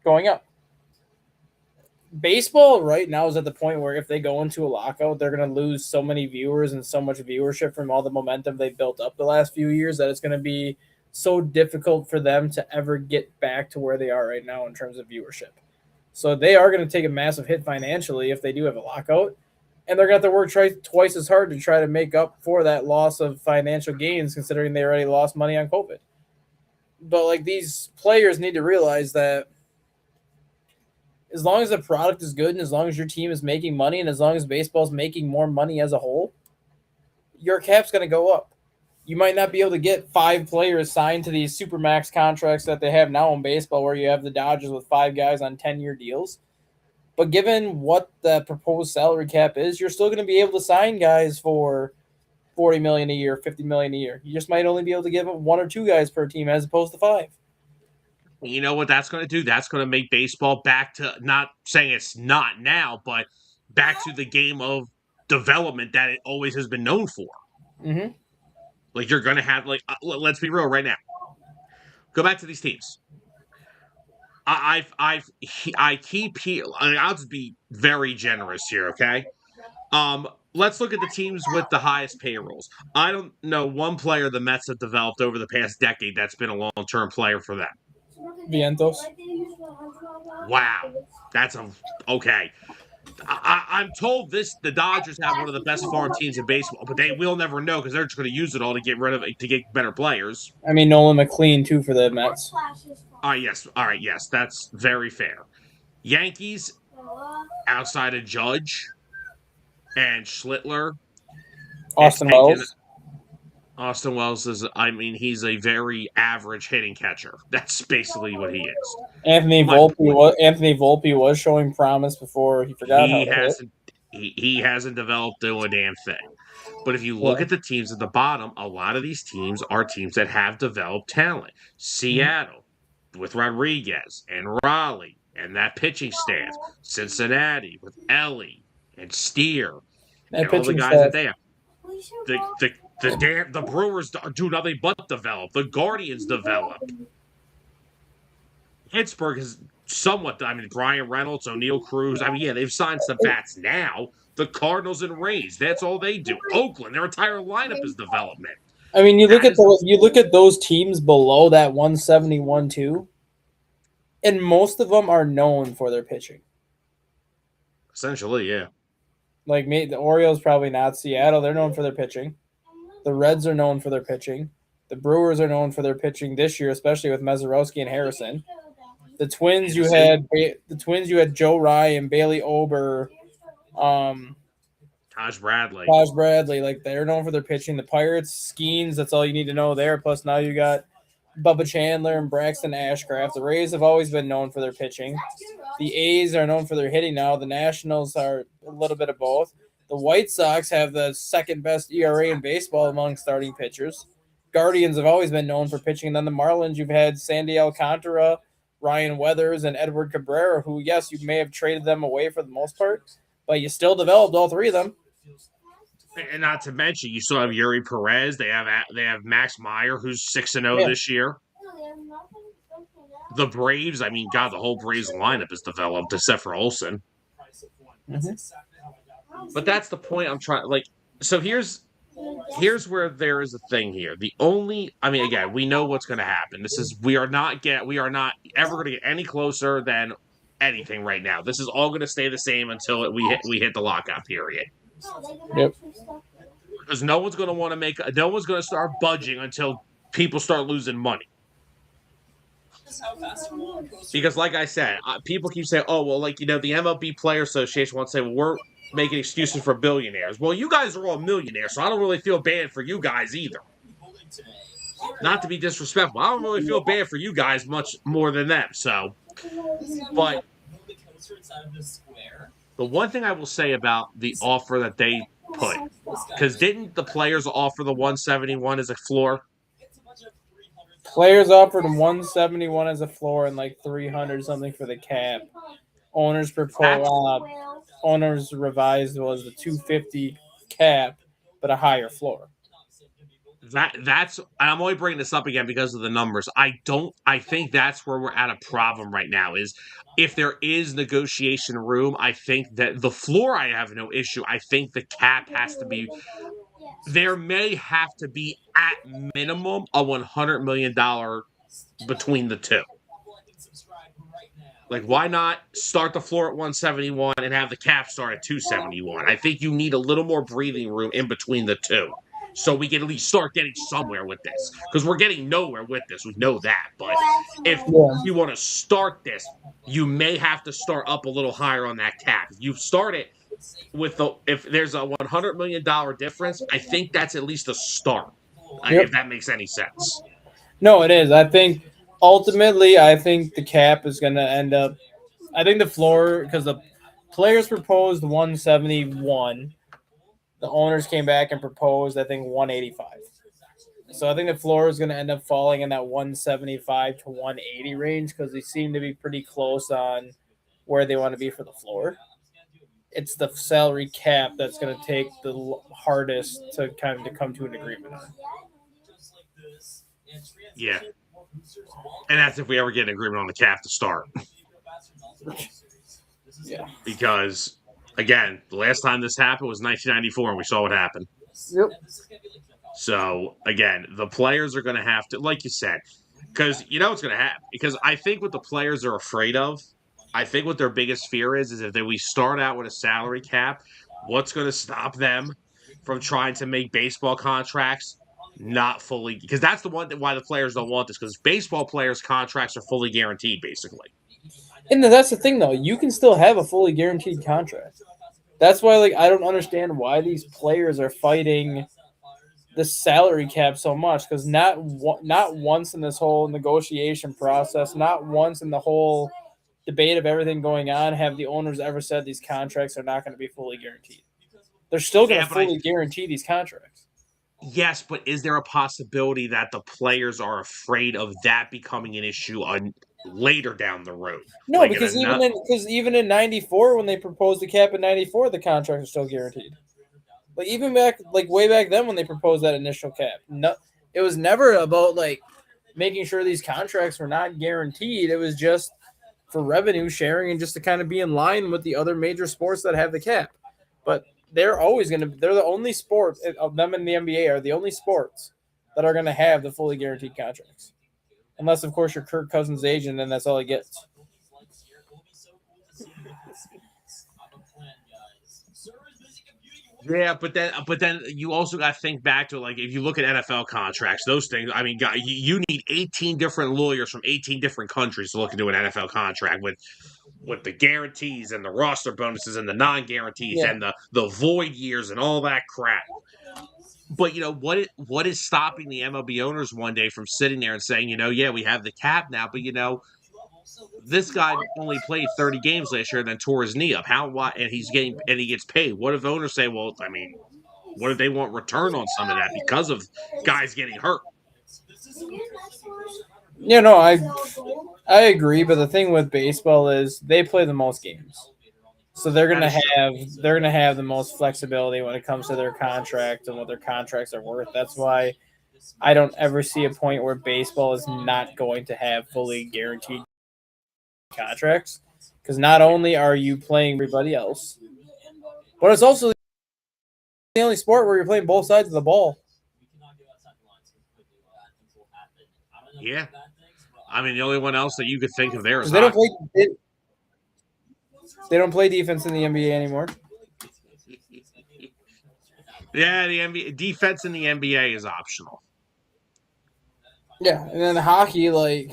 going up. Baseball right now is at the point where if they go into a lockout, they're going to lose so many viewers and so much viewership from all the momentum they've built up the last few years that it's going to be so difficult for them to ever get back to where they are right now in terms of viewership. So they are going to take a massive hit financially if they do have a lockout, and they're going to have to work twice as hard to try to make up for that loss of financial gains considering they already lost money on COVID. But like these players need to realize that as long as the product is good and as long as your team is making money and as long as baseball's making more money as a whole, your cap's going to go up. You might not be able to get 5 players signed to these supermax contracts that they have now in baseball where you have the Dodgers with 5 guys on 10-year deals. But given what the proposed salary cap is, you're still going to be able to sign guys for $40 million a year, $50 million a year. You just might only be able to give 1 or 2 guys per team as opposed to 5. You know what that's going to do? That's going to make baseball back to, not saying it's not now, but back to the game of development that it always has been known for. Mm-hmm. Like you're going to have, like, let's be real right now. Go back to these teams. I'll just be very generous here, okay? Let's look at the teams with the highest payrolls. I don't know one player the Mets have developed over the past decade that's been a long-term player for them. Vientos. Wow, that's okay. I'm told the Dodgers have one of the best farm teams in baseball, but we'll never know because they're just going to use it all to get rid of it to get better players. I mean, Nolan McLean too for the Mets. Yes, all right, yes, that's very fair. Yankees, outside of Judge and Schlittler, Austin Wells. Austin Wells he's a very average hitting catcher. That's basically what he is. Anthony Volpe was showing promise before he forgot how to hit. He hasn't developed a damn thing. But if you look at the teams at the bottom, a lot of these teams are teams that have developed talent. Seattle with Rodriguez and Raleigh and that pitching staff. Cincinnati with Ellie and Steer and all the guys that they have. The Brewers do nothing but develop. The Guardians develop. Pittsburgh is somewhat. Brian Reynolds, O'Neill Cruz. They've signed some bats now. The Cardinals and Rays. That's all they do. Oakland, their entire lineup is development. I mean, you look at those teams below that 171-2, and most of them are known for their pitching. Essentially, yeah. Like the Orioles, probably not. Seattle, they're known for their pitching. The Reds are known for their pitching. The Brewers are known for their pitching this year, especially with Mazeroski and Harrison. The Twins, you had Joe Rye and Bailey Ober. Taj Bradley. Like they're known for their pitching. The Pirates, Skeens, that's all you need to know there. Plus now you got Bubba Chandler and Braxton Ashcraft. The Rays have always been known for their pitching. The A's are known for their hitting now. The Nationals are a little bit of both. The White Sox have the second best ERA in baseball among starting pitchers. Guardians have always been known for pitching. And then the Marlins, you've had Sandy Alcantara, Ryan Weathers, and Edward Cabrera, who, yes, you may have traded them away for the most part, but you still developed all 3 of them. And not to mention, you still have Yuri Perez. They have Max Meyer, who's 6-0 Yeah. this year. The Braves, I mean, God, the whole Braves lineup is developed except for Olsen. But that's the point I'm trying. Like, so here's where there is a thing here. Again, we know what's going to happen. We are not ever going to get any closer than anything right now. This is all going to stay the same until we hit the lockout period. Yep. Because no one's going to start budging until people start losing money. Because, like I said, people keep saying, "Oh, well, like the MLB Player Association wants to say, well, we're making excuses for billionaires." Well, you guys are all millionaires, so I don't really feel bad for you guys either. Not to be disrespectful, I don't really feel bad for you guys much more than them. So, but the one thing I will say about the offer that they put, because didn't the players offer the 171 as a floor? Players offered 171 as a floor and like 300 something for the cap. Owners revised was the 250 cap, but a higher floor. I'm only bringing this up again because of the numbers. I think that's where we're at a problem right now. Is if there is negotiation room, I think that the floor I have no issue. I think the cap has to be. There may have to be at minimum a $100 million between the two. Like, why not start the floor at 171 and have the cap start at 271? I think you need a little more breathing room in between the two, so we can at least start getting somewhere with this. Because we're getting nowhere with this, we know that. But if you want to start this, you may have to start up a little higher on that cap. If you start it if there's a $100 million difference, I think that's at least a start. If that makes any sense. No, it is. I think ultimately, the cap is going to end up. I think the floor, because the players proposed 171, the owners came back and proposed 185. So I think the floor is going to end up falling in that 175 to 180 range because they seem to be pretty close on where they want to be for the floor. It's the salary cap that's going to take the hardest to kind of come to an agreement on. Yeah. And that's if we ever get an agreement on the cap to start. Yeah. Because, again, the last time this happened was 1994, and we saw what happened. Yep. So, again, the players are going to have to, like you said, because you know what's going to happen. Because I think what the players are afraid of, I think what their biggest fear is if we start out with a salary cap, what's going to stop them from trying to make baseball contracts not fully, because that's the one why the players don't want this, because baseball players' contracts are fully guaranteed, basically. And that's the thing, though. You can still have a fully guaranteed contract. That's why, I don't understand why these players are fighting the salary cap so much, because not once in this whole negotiation process, not once in the whole debate of everything going on, have the owners ever said these contracts are not going to be fully guaranteed. They're still going to fully guarantee these contracts. Yes, but is there a possibility that the players are afraid of that becoming an issue later down the road? No, because even in 94, when they proposed the cap in 94, the contracts are still guaranteed. Even back, way back then when they proposed that initial cap, it was never about making sure these contracts were not guaranteed. It was just for revenue sharing and just to kind of be in line with the other major sports that have the cap. But they're the only sport of them in the NBA are the only sports that are going to have the fully guaranteed contracts. Unless, of course, you're Kirk Cousins' agent and that's all he gets. Yeah, but then you also got to think back to if you look at NFL contracts, those things. I mean, you need 18 different lawyers from 18 different countries to look into an NFL contract with the guarantees and the roster bonuses and the non-guarantees and the void years and all that crap. But what is stopping the MLB owners one day from sitting there and saying, we have the cap now, but this guy only played 30 games last year and then tore his knee up. And he gets paid. What if owners say, well, I mean, what if they want return on some of that because of guys getting hurt? Yeah, no, I agree, but the thing with baseball is they play the most games. So they're gonna have the most flexibility when it comes to their contract and what their contracts are worth. That's why I don't ever see a point where baseball is not going to have fully guaranteed contracts, because not only are you playing everybody else, but it's also the only sport where you're playing both sides of the ball. Yeah. I mean, the only one else that you could think of there is They don't hockey. play. They don't play defense in the NBA anymore. Yeah, the NBA defense in the NBA is optional. Yeah, and then hockey, like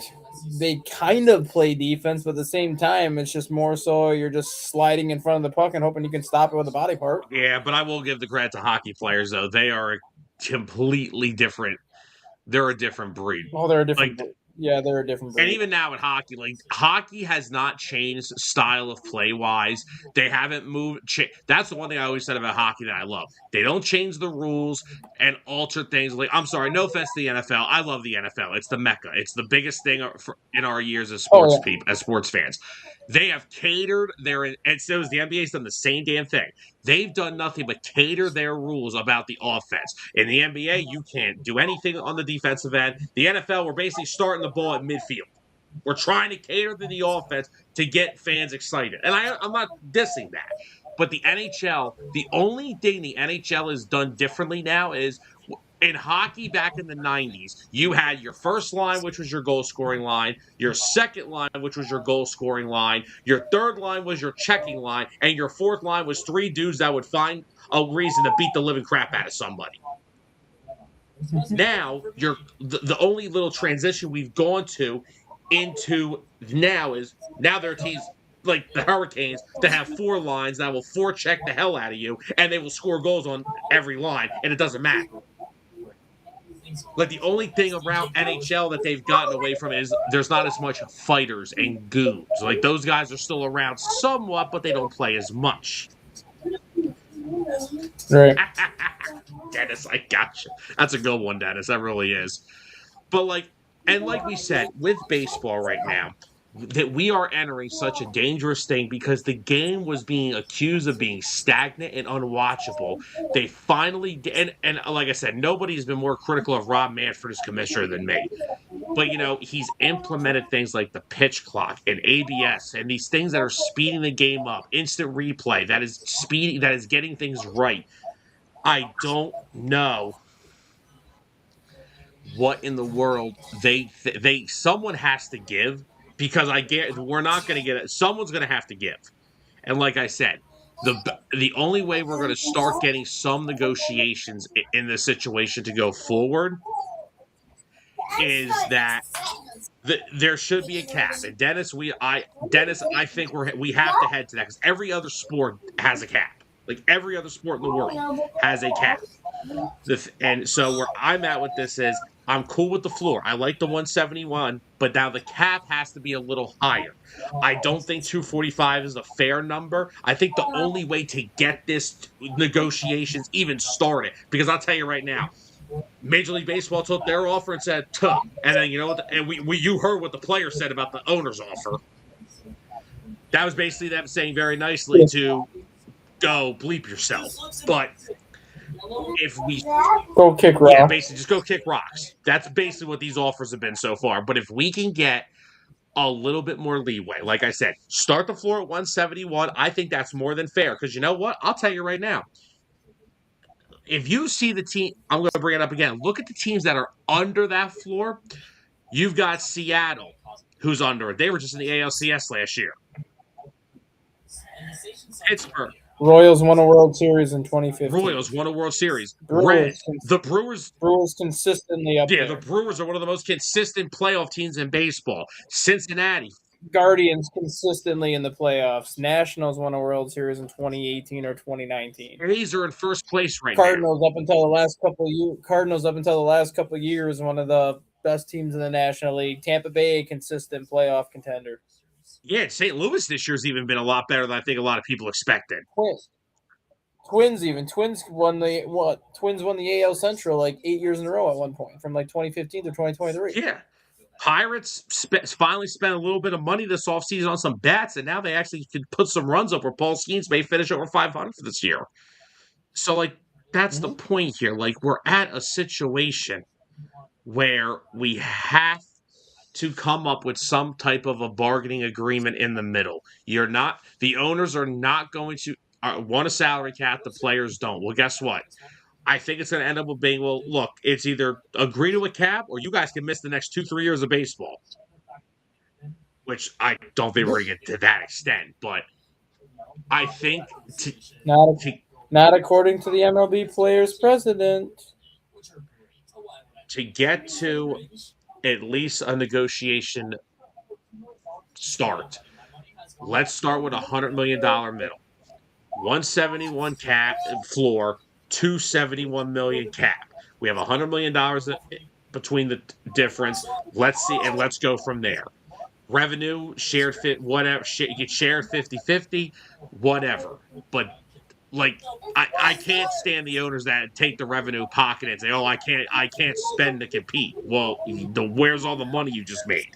they kind of play defense, but at the same time, it's just more so you're just sliding in front of the puck and hoping you can stop it with a body part. Yeah, but I will give the credit to hockey players though; they are completely different. They're a different breed. Oh, they're a different. Like, Yeah, they're a different breed. and even now in hockey, like hockey has not changed style of play wise. They haven't moved. That's the one thing I always said about hockey that I love. They don't change the rules and alter things. Like, I'm sorry, no offense to the NFL. I love the NFL. It's the mecca. It's the biggest thing in our years as sports people, as sports fans. They have catered their, and so is the NBA's done the same damn thing. They've done nothing but cater their rules about the offense. In the NBA, you can't do anything on the defensive end. The NFL, we're basically starting the ball at midfield. We're trying to cater to the offense to get fans excited. And I'm not dissing that. But the NHL, the only thing the NHL has done differently now is in hockey back in the 90s, you had your first line, which was your goal scoring line, your second line, which was your goal scoring line, your third line was your checking line, and your fourth line was three dudes that would find a reason to beat the living crap out of somebody. Now, the only little transition we've gone to into now is now there are teams like the Hurricanes that have four lines that will forecheck the hell out of you, and they will score goals on every line, and it doesn't matter. Like the only thing around NHL that they've gotten away from is there's not as much fighters and goons. Like those guys are still around somewhat, but they don't play as much. Right. Dennis, I gotcha. That's a good one, Dennis. That really is. But like we said, with baseball right now, that we are entering such a dangerous thing because the game was being accused of being stagnant and unwatchable. They finally and like I said, nobody's been more critical of Rob Manfred as commissioner than me. But he's implemented things like the pitch clock and ABS and these things that are speeding the game up, instant replay that is getting things right. I don't know what in the world someone has to give, because I get we're not going to get it. Someone's going to have to give. And like I said, the only way we're going to start getting some negotiations in this situation to go forward is that there should be a cap. And Dennis, I think we have to head to that because every other sport has a cap. Like every other sport in the world has a cap. And so where I'm at with this is I'm cool with the floor. I like the 171, but now the cap has to be a little higher. I don't think 245 is a fair number. I think the only way to get this negotiations even started, because I'll tell you right now, Major League Baseball took their offer and said, "Tuh," and then you heard what the player said about the owner's offer. That was basically them saying very nicely to go bleep yourself. But if we go kick rocks, yeah, basically just go kick rocks. That's basically what these offers have been so far. But if we can get a little bit more leeway, like I said, start the floor at 171. I think that's more than fair. Because you know what? I'll tell you right now. If you see the team, I'm going to bring it up again. Look at the teams that are under that floor. You've got Seattle, who's under it. They were just in the ALCS last year. Pittsburgh. Royals won a World Series in 2015. Royals won a World Series. The Brewers consistently up there. The Brewers are one of the most consistent playoff teams in baseball. Cincinnati. Guardians consistently in the playoffs. Nationals won a World Series in 2018 or 2019. A's are in first place right Cardinals now. Up until the last couple of years, one of the best teams in the National League. Tampa Bay, consistent playoff contender. Yeah, St. Louis this year's even been a lot better than I think a lot of people expected. Twins won the AL Central like 8 years in a row at one point, from like 2015 to 2023. Yeah. Pirates finally spent a little bit of money this offseason on some bats, and now they actually can put some runs up where Paul Skeens may finish over 500 for this year. So, like, that's the point here. Like, we're at a situation where we have to come up with some type of a bargaining agreement in the middle. The owners are not going to want a salary cap, the players don't. Well, guess what? I think it's going to end up with being, well, look, it's either agree to a cap or you guys can miss the next 2-3 years of baseball. Which I don't think we're going to get to that extent, but I think not according to the MLB players president. To get to at least a negotiation start, let's start with $100 million middle, 171 cap floor, 271 million cap. We have $100 million between the difference. Let's see, and let's go from there. Revenue, shared whatever, you get shared 50-50, whatever. But like, I can't stand the owners that take the revenue pocket and say, "Oh, I can't spend to compete." Well, where's all the money you just made?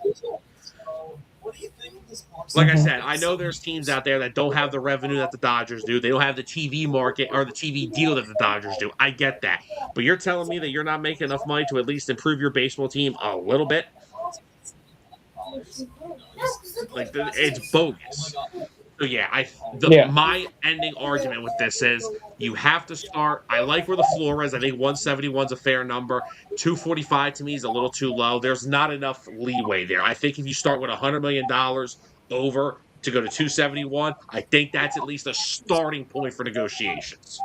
Like I said, I know there's teams out there that don't have the revenue that the Dodgers do. They don't have the TV market or the TV deal that the Dodgers do. I get that. But you're telling me that you're not making enough money to at least improve your baseball team a little bit? Like, it's bogus. So yeah, my ending argument with this is you have to start. I like where the floor is. I think 171 is a fair number. 245 to me is a little too low. There's not enough leeway there. I think if you start with $100 million over to go to 271, I think that's at least a starting point for negotiations.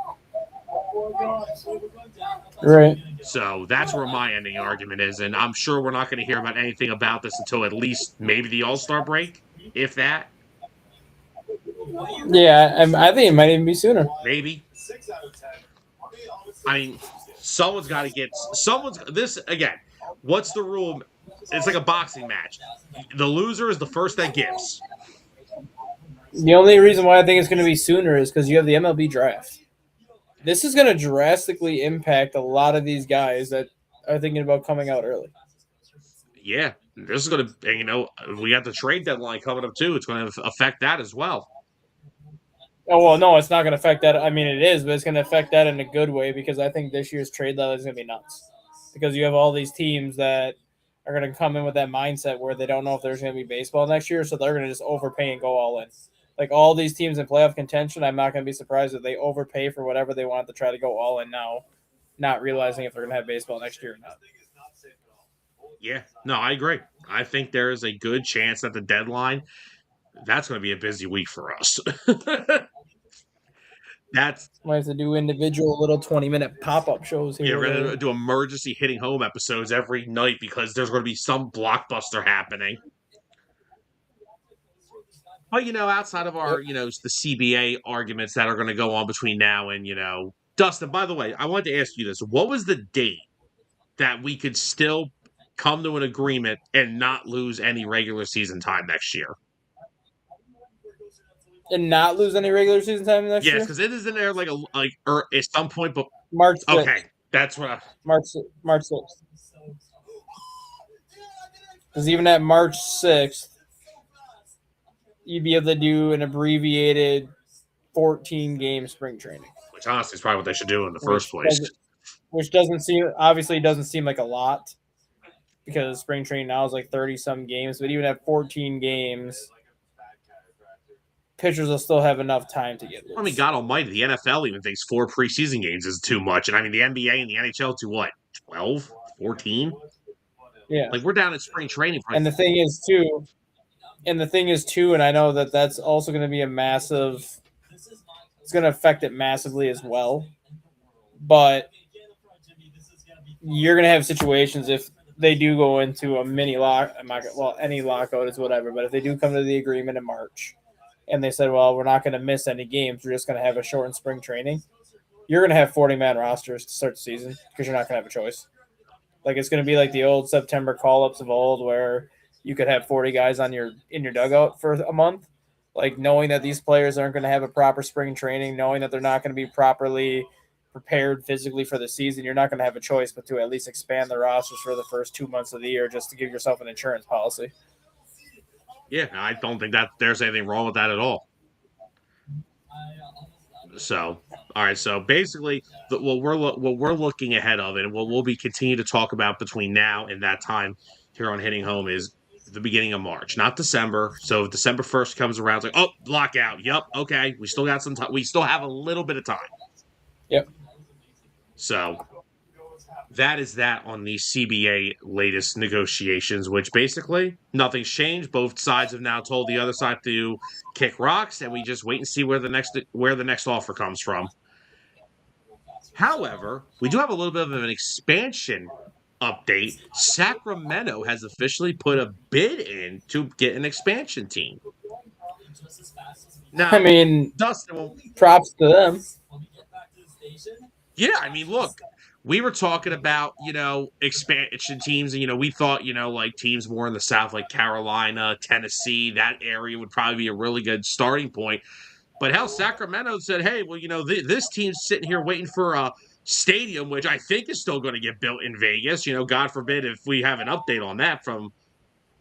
Right. So that's where my ending argument is, and I'm sure we're not going to hear about anything about this until at least maybe the All-Star break, if that. Yeah, I think it might even be sooner. Maybe. I mean, someone's got to get this again. What's the rule? It's like a boxing match. The loser is the first that gives. The only reason why I think it's going to be sooner is because you have the MLB draft. This is going to drastically impact a lot of these guys that are thinking about coming out early. Yeah, this is going to, we got the trade deadline coming up too. It's going to affect that as well. Oh, well, no, it's not going to affect that. I mean, it is, but it's going to affect that in a good way because I think this year's trade deadline is going to be nuts. Because you have all these teams that are going to come in with that mindset where they don't know if there's going to be baseball next year, so they're going to just overpay and go all in. Like all these teams in playoff contention, I'm not going to be surprised if they overpay for whatever they want to try to go all in now, not realizing if they're going to have baseball next year or not. Yeah, no, I agree. I think there is a good chance that the deadline, that's going to be a busy week for us. Might have to do individual little 20-minute pop-up shows here. Yeah, we're going to do emergency hitting home episodes every night because there's going to be some blockbuster happening. But, outside of our, the CBA arguments that are going to go on between now and, Dustin, by the way, I wanted to ask you this. What was the date that we could still come to an agreement and not lose any regular season time next year? And not lose any regular season time next year? Yes, because it is in there at some point, but March 6th. Okay, that's what March 6th. Because even at March 6th, you'd be able to do an abbreviated 14-game spring training. Which honestly is probably what they should do in the first place. Which doesn't seem like a lot because spring training now is like 30-some games. But even at 14 games, pitchers will still have enough time to get loose. I mean, God almighty, the NFL even thinks 4 preseason games is too much. And I mean, the NBA and the NHL do what, 12, 14? Yeah. Like, we're down at spring training. And the thing is, too, and I know that that's also going to be it's going to affect it massively as well. But you're going to have situations if they do go into a mini lock. Well, any lockout is whatever. But if they do come to the agreement in March and they said, well, we're not going to miss any games, we're just going to have a shortened spring training, you're going to have 40-man rosters to start the season because you're not going to have a choice. Like, it's going to be like the old September call-ups of old where you could have 40 guys in your dugout for a month. Like, knowing that these players aren't going to have a proper spring training, knowing that they're not going to be properly prepared physically for the season, you're not going to have a choice but to at least expand the rosters for the first 2 months of the year just to give yourself an insurance policy. Yeah, I don't think that there's anything wrong with that at all. So, all right. So basically, what we're looking ahead of, and what we'll be continue to talk about between now and that time here on Hitting Home is the beginning of March, not December. So if December 1st comes around, it's like, oh, lockout. Yep, okay, we still got some time. We still have a little bit of time. Yep. So that is that on the CBA latest negotiations, which basically nothing's changed. Both sides have now told the other side to kick rocks, and we just wait and see where the next offer comes from. However, we do have a little bit of an expansion update. Sacramento has officially put a bid in to get an expansion team. Now, I mean, Dustin, props to them. Yeah, I mean, look, we were talking about, expansion teams, and, we thought, like teams more in the South, like Carolina, Tennessee, that area would probably be a really good starting point. But hell, Sacramento said, hey, well, this team's sitting here waiting for a stadium, which I think is still going to get built in Vegas. God forbid if we have an update on that from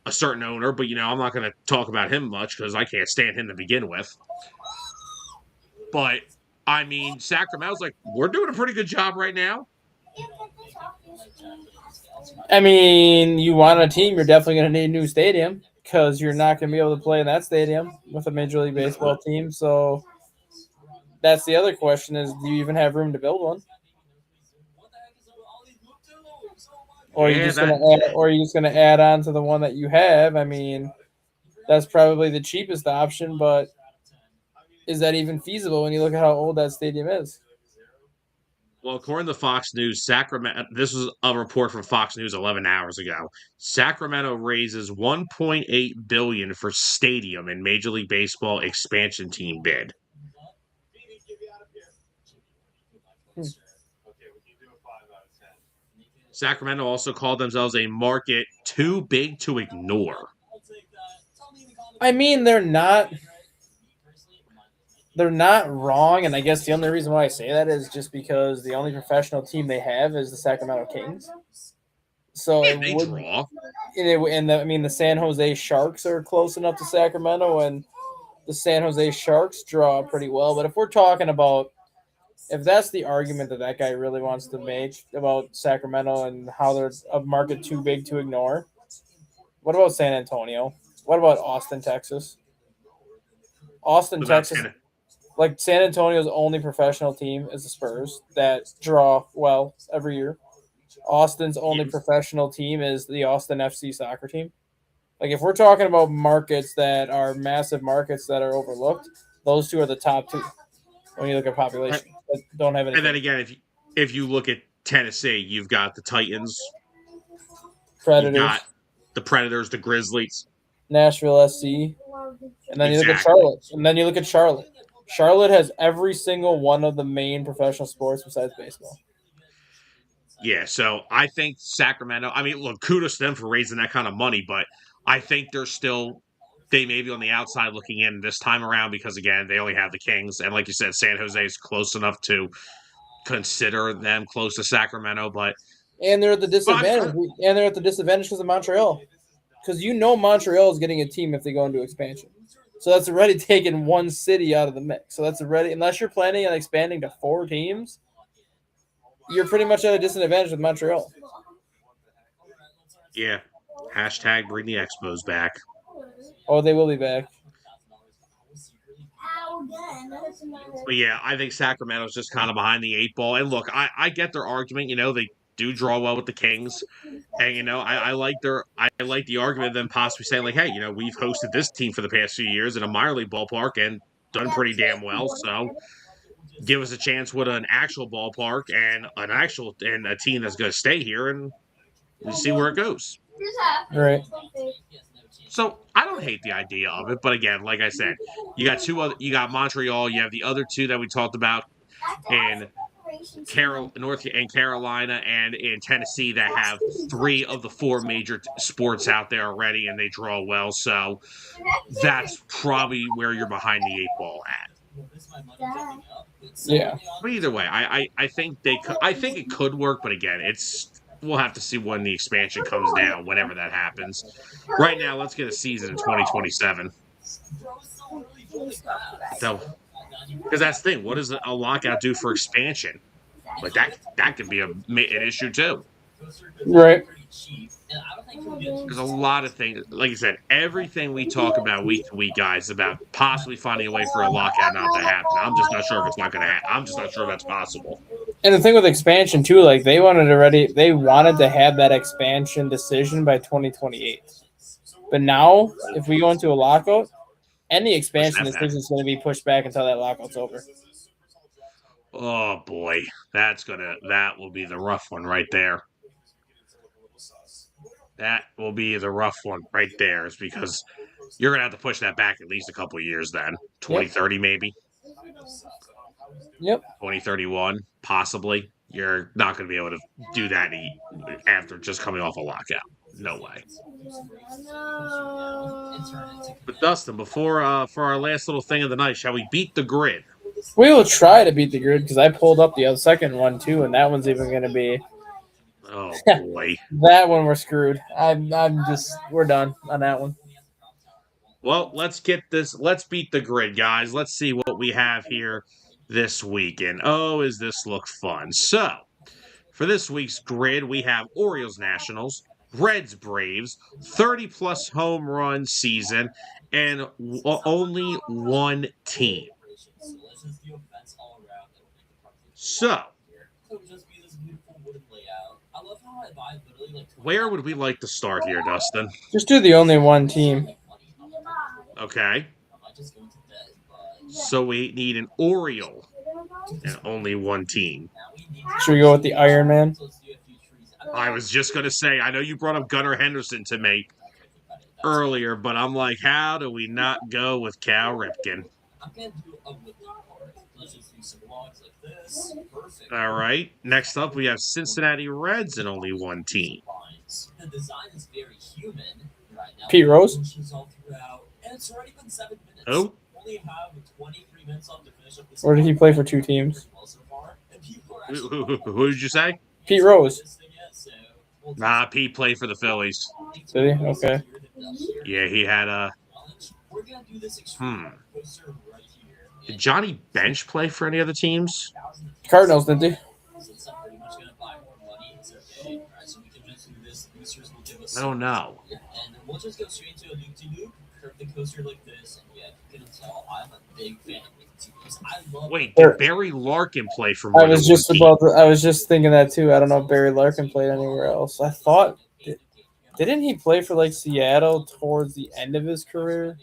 a certain owner, but, I'm not going to talk about him much because I can't stand him to begin with. But I mean, Sacramento's like, we're doing a pretty good job right now. I mean, you want a team, you're definitely going to need a new stadium because you're not going to be able to play in that stadium with a Major League Baseball team. So that's the other question is, do you even have room to build one? Or are you just going to add on to the one that you have? I mean, that's probably the cheapest option, but is that even feasible when you look at how old that stadium is? Well, according to Fox News, Sacramento, this was a report from Fox News 11 hours ago. Sacramento raises $1.8 billion for stadium in Major League Baseball expansion team bid. Sacramento also called themselves a market too big to ignore. I mean, they're not wrong, and I guess the only reason why I say that is just because the only professional team they have is the Sacramento Kings. So yeah, they draw. The San Jose Sharks are close enough to Sacramento, and the San Jose Sharks draw pretty well. But if we're talking about, if that's the argument that guy really wants to make about Sacramento and how they're a market too big to ignore, what about San Antonio? What about Austin, Texas? Texas. Like San Antonio's only professional team is the Spurs that draw well every year. Austin's only professional team is the Austin FC soccer team. Like if we're talking about markets that are massive markets that are overlooked, those two are the top two when you look at population. That don't have anything. And then again, if you look at Tennessee, you've got the Titans, Predators, you've got the Predators, the Grizzlies, Nashville SC, and then you look at Charlotte. And then you look at Charlotte. Charlotte has every single one of the main professional sports besides baseball. Yeah, so I think Sacramento, I mean, look, kudos to them for raising that kind of money, but I think they may be on the outside looking in this time around because, again, they only have the Kings. And like you said, San Jose is close enough to consider them close to Sacramento, but... And they're at the disadvantage. And they're at the disadvantage because of Montreal. Because Montreal is getting a team if they go into expansion. So that's already taken one city out of the mix. So that's already, unless you're planning on expanding to 4 teams, you're pretty much at a disadvantage with Montreal. Yeah. Hashtag bring the Expos back. Oh, they will be back. But yeah, I think Sacramento's just kind of behind the 8 ball. And look, I get their argument. They do draw well with the Kings. And, I like the argument of them possibly saying, like, hey, we've hosted this team for the past few years in a minor league ballpark and done pretty damn well. So give us a chance with an actual ballpark and a team that's going to stay here, and we see where it goes. Right. So I don't hate the idea of it, but again, like I said, you got Montreal, you have the other 2 that we talked about in Carolina and in Tennessee that have 3 of the 4 major sports out there already, and they draw well. So that's probably where you're behind the 8 ball at. Yeah. But either way, I think they could. I think it could work, but again, we'll have to see when the expansion comes down, whenever that happens. Right now, let's get a season in 2027. So, because that's the thing. What does a lockout do for expansion? Like that could be an issue too. Right. There's a lot of things. Like I said, everything we talk about week to week, guys, about possibly finding a way for a lockout not to happen. I'm just not sure if it's not going to happen. I'm just not sure that's possible. And the thing with expansion too, like they wanted to have that expansion decision by 2028. But now, if we go into a lockout, any expansion decision is going to be pushed back until that lockout's over. Oh boy, that will be the rough one right there. That will be the rough one right there, is because you're gonna have to push that back at least a couple of years. Then 2030 maybe. Yep. 2031 possibly. You're not going to be able to do that after just coming off a lockout. No way. But Dustin, before for our last little thing of the night, shall we beat the grid? We will try to beat the grid because I pulled up the second one too, and that one's even going to be. Oh boy, that one we're screwed. We're done on that one. Well, let's get this. Let's beat the grid, guys. Let's see what we have here this weekend. Oh, does this look fun? So, for this week's grid, we have Orioles Nationals, Reds Braves, 30-plus home run season, and only one team. So, where would we like to start here, Dustin? Just do the only one team. Okay. So we need an Oriole and only one team. Should we go with the Iron Man? I was just going to say, I know you brought up Gunnar Henderson to me earlier, but I'm like, how do we not go with Cal Ripken? All right. Next up, we have Cincinnati Reds and only one team. Pete Rose? Who? Or did he play for two teams? Who did you say? Pete Rose. Nah, Pete played for the Phillies. Did he? Okay. Yeah, he had a. Did Johnny Bench play for any other teams? Cardinals, didn't he? I don't know. Wait, did Barry Larkin play for more I was just thinking that too. I don't know if Barry Larkin played anywhere else. I thought didn't he play for like Seattle towards the end of his career?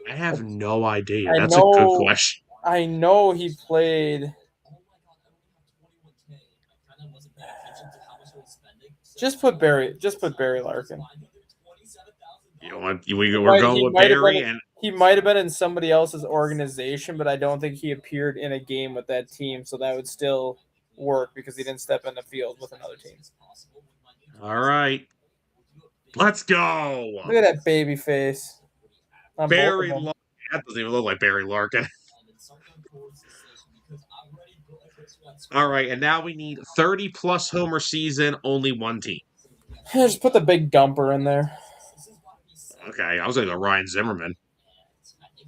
I have no idea. That's a good question. I know he played. Just put Barry Larkin. We're going with Barry, and he might have been in somebody else's organization, but I don't think he appeared in a game with that team, so that would still work because he didn't step in the field with another team. All right, let's go. Look at that baby face. Barry Larkin. That doesn't even look like Barry Larkin. All right, and now we need 30-plus homer season, only one team. Just put the big dumper in there. Okay, I was like the Ryan Zimmerman.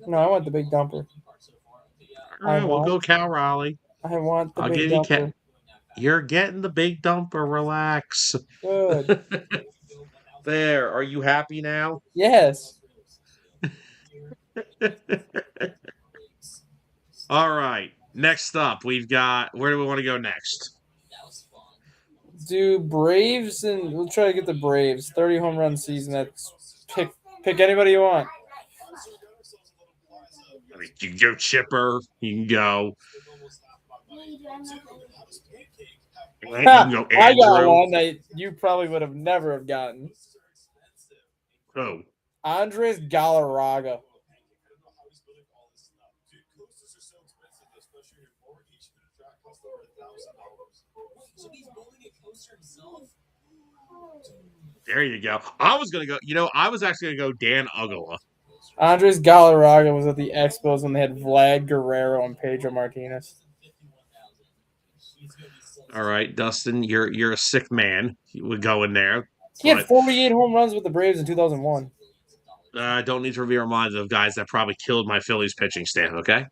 No, I want the big dumper. All right, we'll go Cal Raleigh. I want the big dumper. You're getting the big dumper. Relax. Good. There. Are you happy now? Yes. All right. Next up, we've got. Where do we want to go next? Do Braves, and we'll try to get the Braves 30 home run season. That's pick anybody you want. I mean, you can go Chipper. You can go. You can go Andrew. I got one that you probably would have never have gotten. Who? Andres Galarraga. There you go. I was gonna go. I was actually gonna go Dan Uggala. Andres Galarraga was at the Expos when they had Vlad Guerrero and Pedro Martinez. All right, Dustin, you're a sick man. You would go in there. He had 48 home runs with the Braves in 2001. I don't need to review our minds of guys that probably killed my Phillies pitching staff, okay?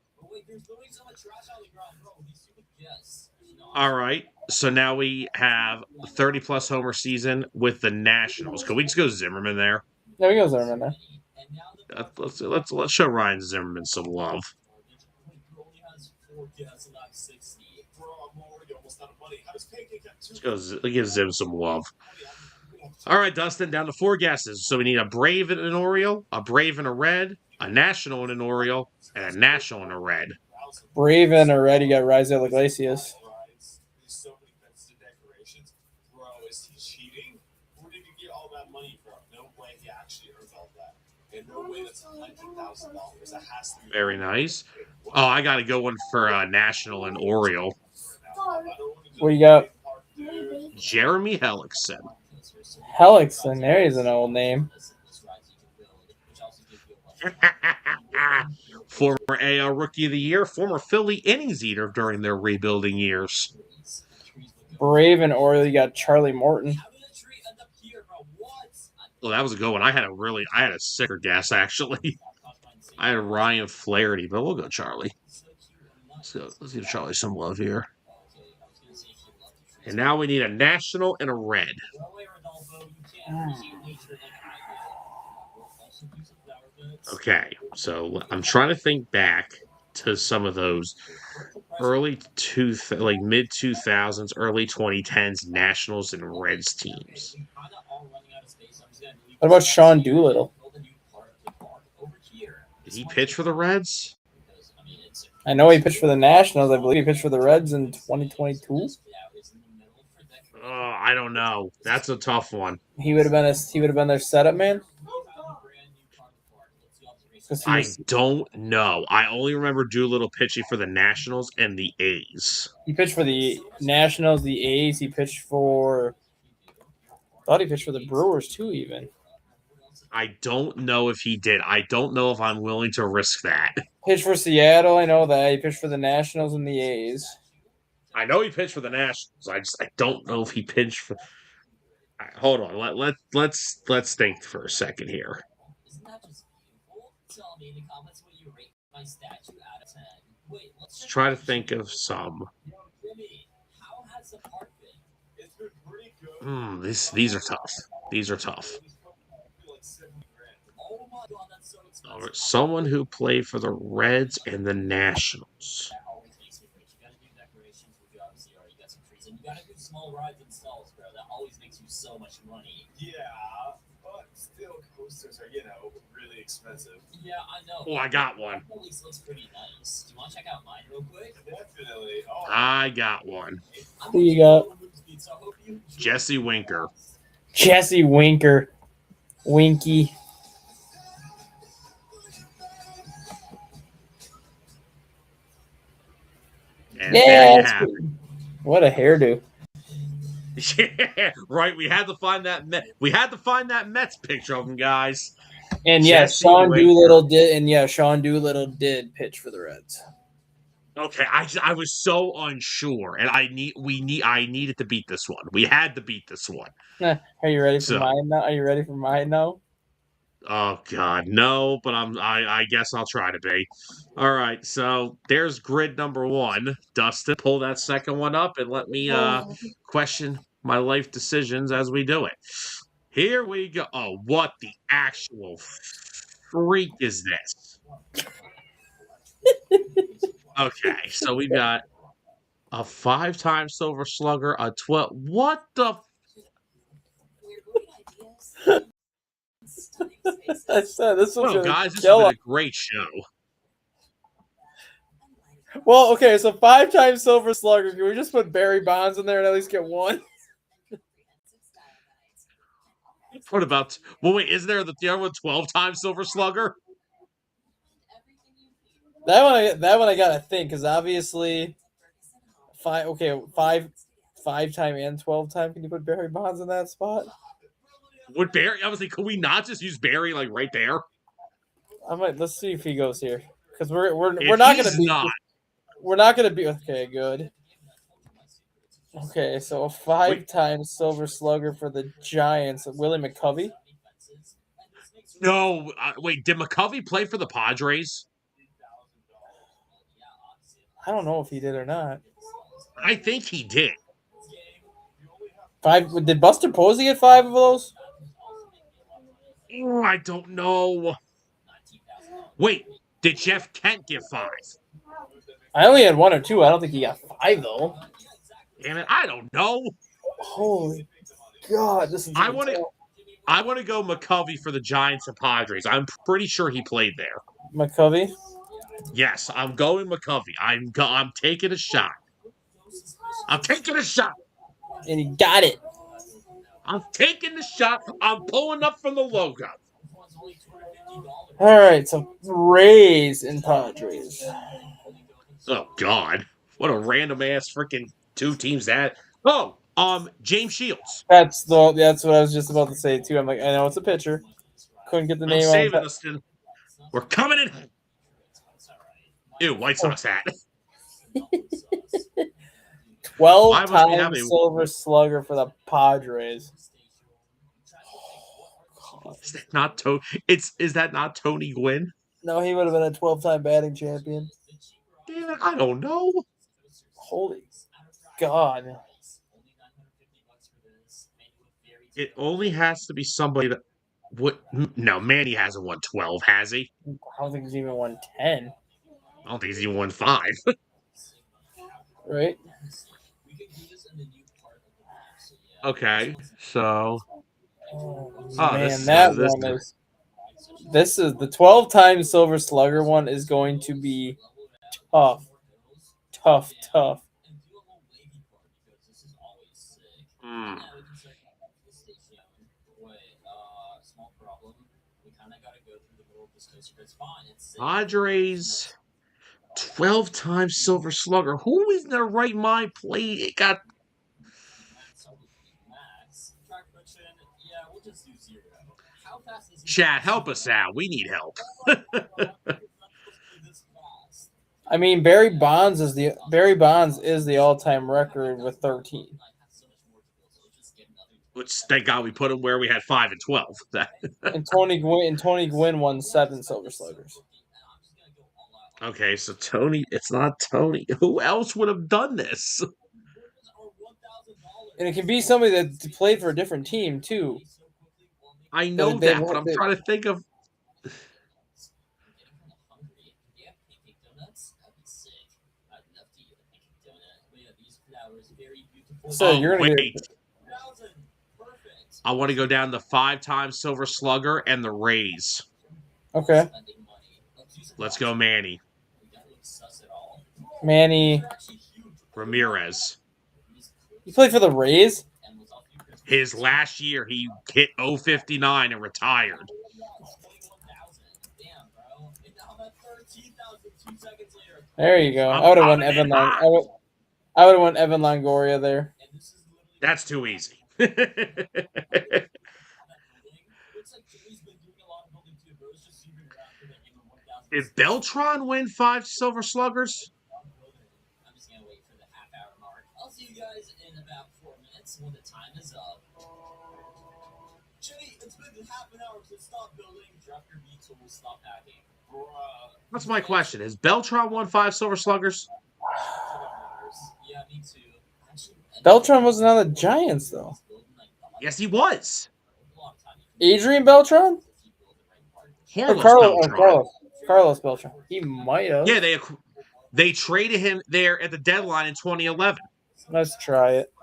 All right. So now we have 30-plus homer season with the Nationals. Could we just go Zimmerman there? There we go, Zimmerman there. Let's show Ryan Zimmerman some love. Let's give Zim some love. All right, Dustin, down to 4 guesses. So we need a Brave and an Oriole, a Brave and a Red, a National and an Oriole, and a National and a Red. Brave and a Red, you got Raisel Iglesias. Very nice. Oh, I got to go one for National and Oriole. What you got? Jeremy Hellickson. Hellickson, there is an old name. Former AL Rookie of the Year, former Philly innings eater during their rebuilding years. Brave and Oriole, you got Charlie Morton. Well, that was a good one. I had a sicker guess, actually. I had Ryan Flaherty, but we'll go Charlie. So let's give Charlie some love here. And now we need a National and a Red. Okay, so I'm trying to think back to some of those mid 2000s, early 2010s Nationals and Reds teams. What about Sean Doolittle? Did he pitch for the Reds? I know he pitched for the Nationals. I believe he pitched for the Reds in 2022. I don't know. That's a tough one. He would have been their setup man. I don't know. I only remember Doolittle pitching for the Nationals and the A's. He pitched for the Nationals, the A's. I thought he pitched for the Brewers too, even. I don't know if he did. I don't know if I'm willing to risk that. Pitched for Seattle, I know that. He pitched for the Nationals and the A's. I know he pitched for the Nationals. I don't know if he pitched for. Right, hold on. Let's think for a second here. Let's try to think of some. These are tough. These are tough. Someone who played for the Reds and the Nationals. Yeah, but still, coasters are, really expensive. Yeah, I know. Oh, I got one. At least looks pretty nice. Do you want to check out mine real quick? Definitely. Oh. I got one. Who you got? Jesse Winker. Jesse Winker. Winky. And there you have it. What a hairdo. Yeah, right. We had to find that. We had to find that Mets picture of him, guys. And yes, Sean Doolittle did. And yeah, Sean Doolittle did pitch for the Reds. Okay, I was so unsure, and I needed to beat this one. We had to beat this one. Are you ready for mine now? Are you ready for mine now? Oh God, no! But I guess I'll try to be. All right, so there's grid number 1. Dustin, pull that second one up and let me question my life decisions as we do it. Here we go. Oh, what the actual freak is this? Okay, so we got a 5-time Silver Slugger, a 12. What the? I said this was guys, this has been a great show. Well, okay, so 5-time Silver Slugger. Can we just put Barry Bonds in there and at least get one? What about? Well, wait, is there the other one 12-time Silver Slugger? That one I gotta think, because obviously 5-time and 12-time. Can you put Barry Bonds in that spot? Would Barry? I was like, could we not just use Barry like right there? Let's see if he goes here because we're If not gonna he's be not, we're not gonna be okay. Good. Okay, so a wait, five-time Silver Slugger for the Giants, Willie McCovey. no, wait, did McCovey play for the Padres? I don't know if he did or not. I think he did. Five. Did Buster Posey get five of those? Oh, I don't know. Wait, did Jeff Kent get 5? I only had one or two. I don't think he got five though. Damn it, I don't know. Holy God, this is. I want to go McCovey for the Giants and Padres. I'm pretty sure he played there. McCovey. Yes, I'm going McCovey. I'm taking a shot. I'm taking a shot. And he got it. I'm taking the shot. I'm pulling up from the logo. All right, so Rays and Padres. Oh God, what a random ass freaking 2 teams that. Oh, James Shields. That's what I was just about to say too. I'm like, I know it's a pitcher. Couldn't get the I'm name saving on. us. We're coming in. Ew, White Sox hat. 12-time Silver Slugger for the Padres. Is that not is that not Tony Gwynn? No, he would have been a 12-time batting champion. Damn it, I don't know. Holy God. It only has to be somebody that would. No, Manny hasn't won 12, has he? I don't think he's even won 10. I don't think he's even won 5. Right? Okay, so. Man, that one is. This is the 12-time Silver Slugger one is going to be tough. Tough. Mm. Padres, 12-time Silver Slugger. Who in their right mind played? It got. Chat, help us out. We need help. I mean, Barry Bonds is the all-time record with 13. Which, thank God we put him where we had 5 and 12. and Tony Gwynn won 7 Silver Sluggers. Okay, so Tony, it's not Tony. Who else would have done this? And it can be somebody that played for a different team too. I know that, but I'm trying to think of. So you're gonna wait. I want to go down the 5-time Silver Slugger and the Rays. Okay. Let's go, Manny Ramirez. He played for the Rays? His last year, he hit 059 and retired. There you go. I would have won Evan I would have won Evan Longoria there. That's too easy. Did Beltran win 5 Silver Sluggers? I'm just gonna wait for the half-hour mark. I'll see you guys in about 4 minutes when the time is up. Jenny, it's been half an hour since stop building. Drop your beats or we'll stop hacking. That's my question. Has Beltran won 5 Silver Sluggers? Yeah, me too. Beltran wasn't on the Giants though. Yes, he was. Adrian Beltran? Carlos Beltran. He might have. Yeah, they traded him there at the deadline in 2011. Let's try it.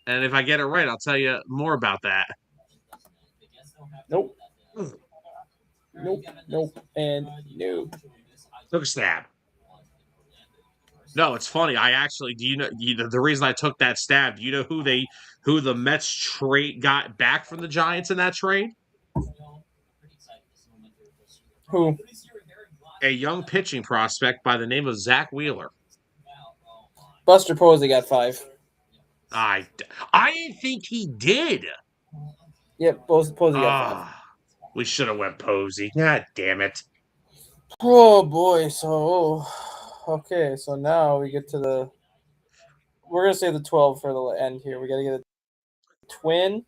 And if I get it right, I'll tell you more about that. Nope. And nope. Took a stab. No, it's funny. I actually, do you know the reason I took that stab? Do you know who the Mets got back from the Giants in that trade? Who? A young pitching prospect by the name of Zach Wheeler. Buster Posey got 5. I didn't think he did. Yep, Posey got 5. We should have went Posey. God damn it. Oh boy, so okay, so now we get to the. We're gonna say the 12 for the end here. We gotta get a twin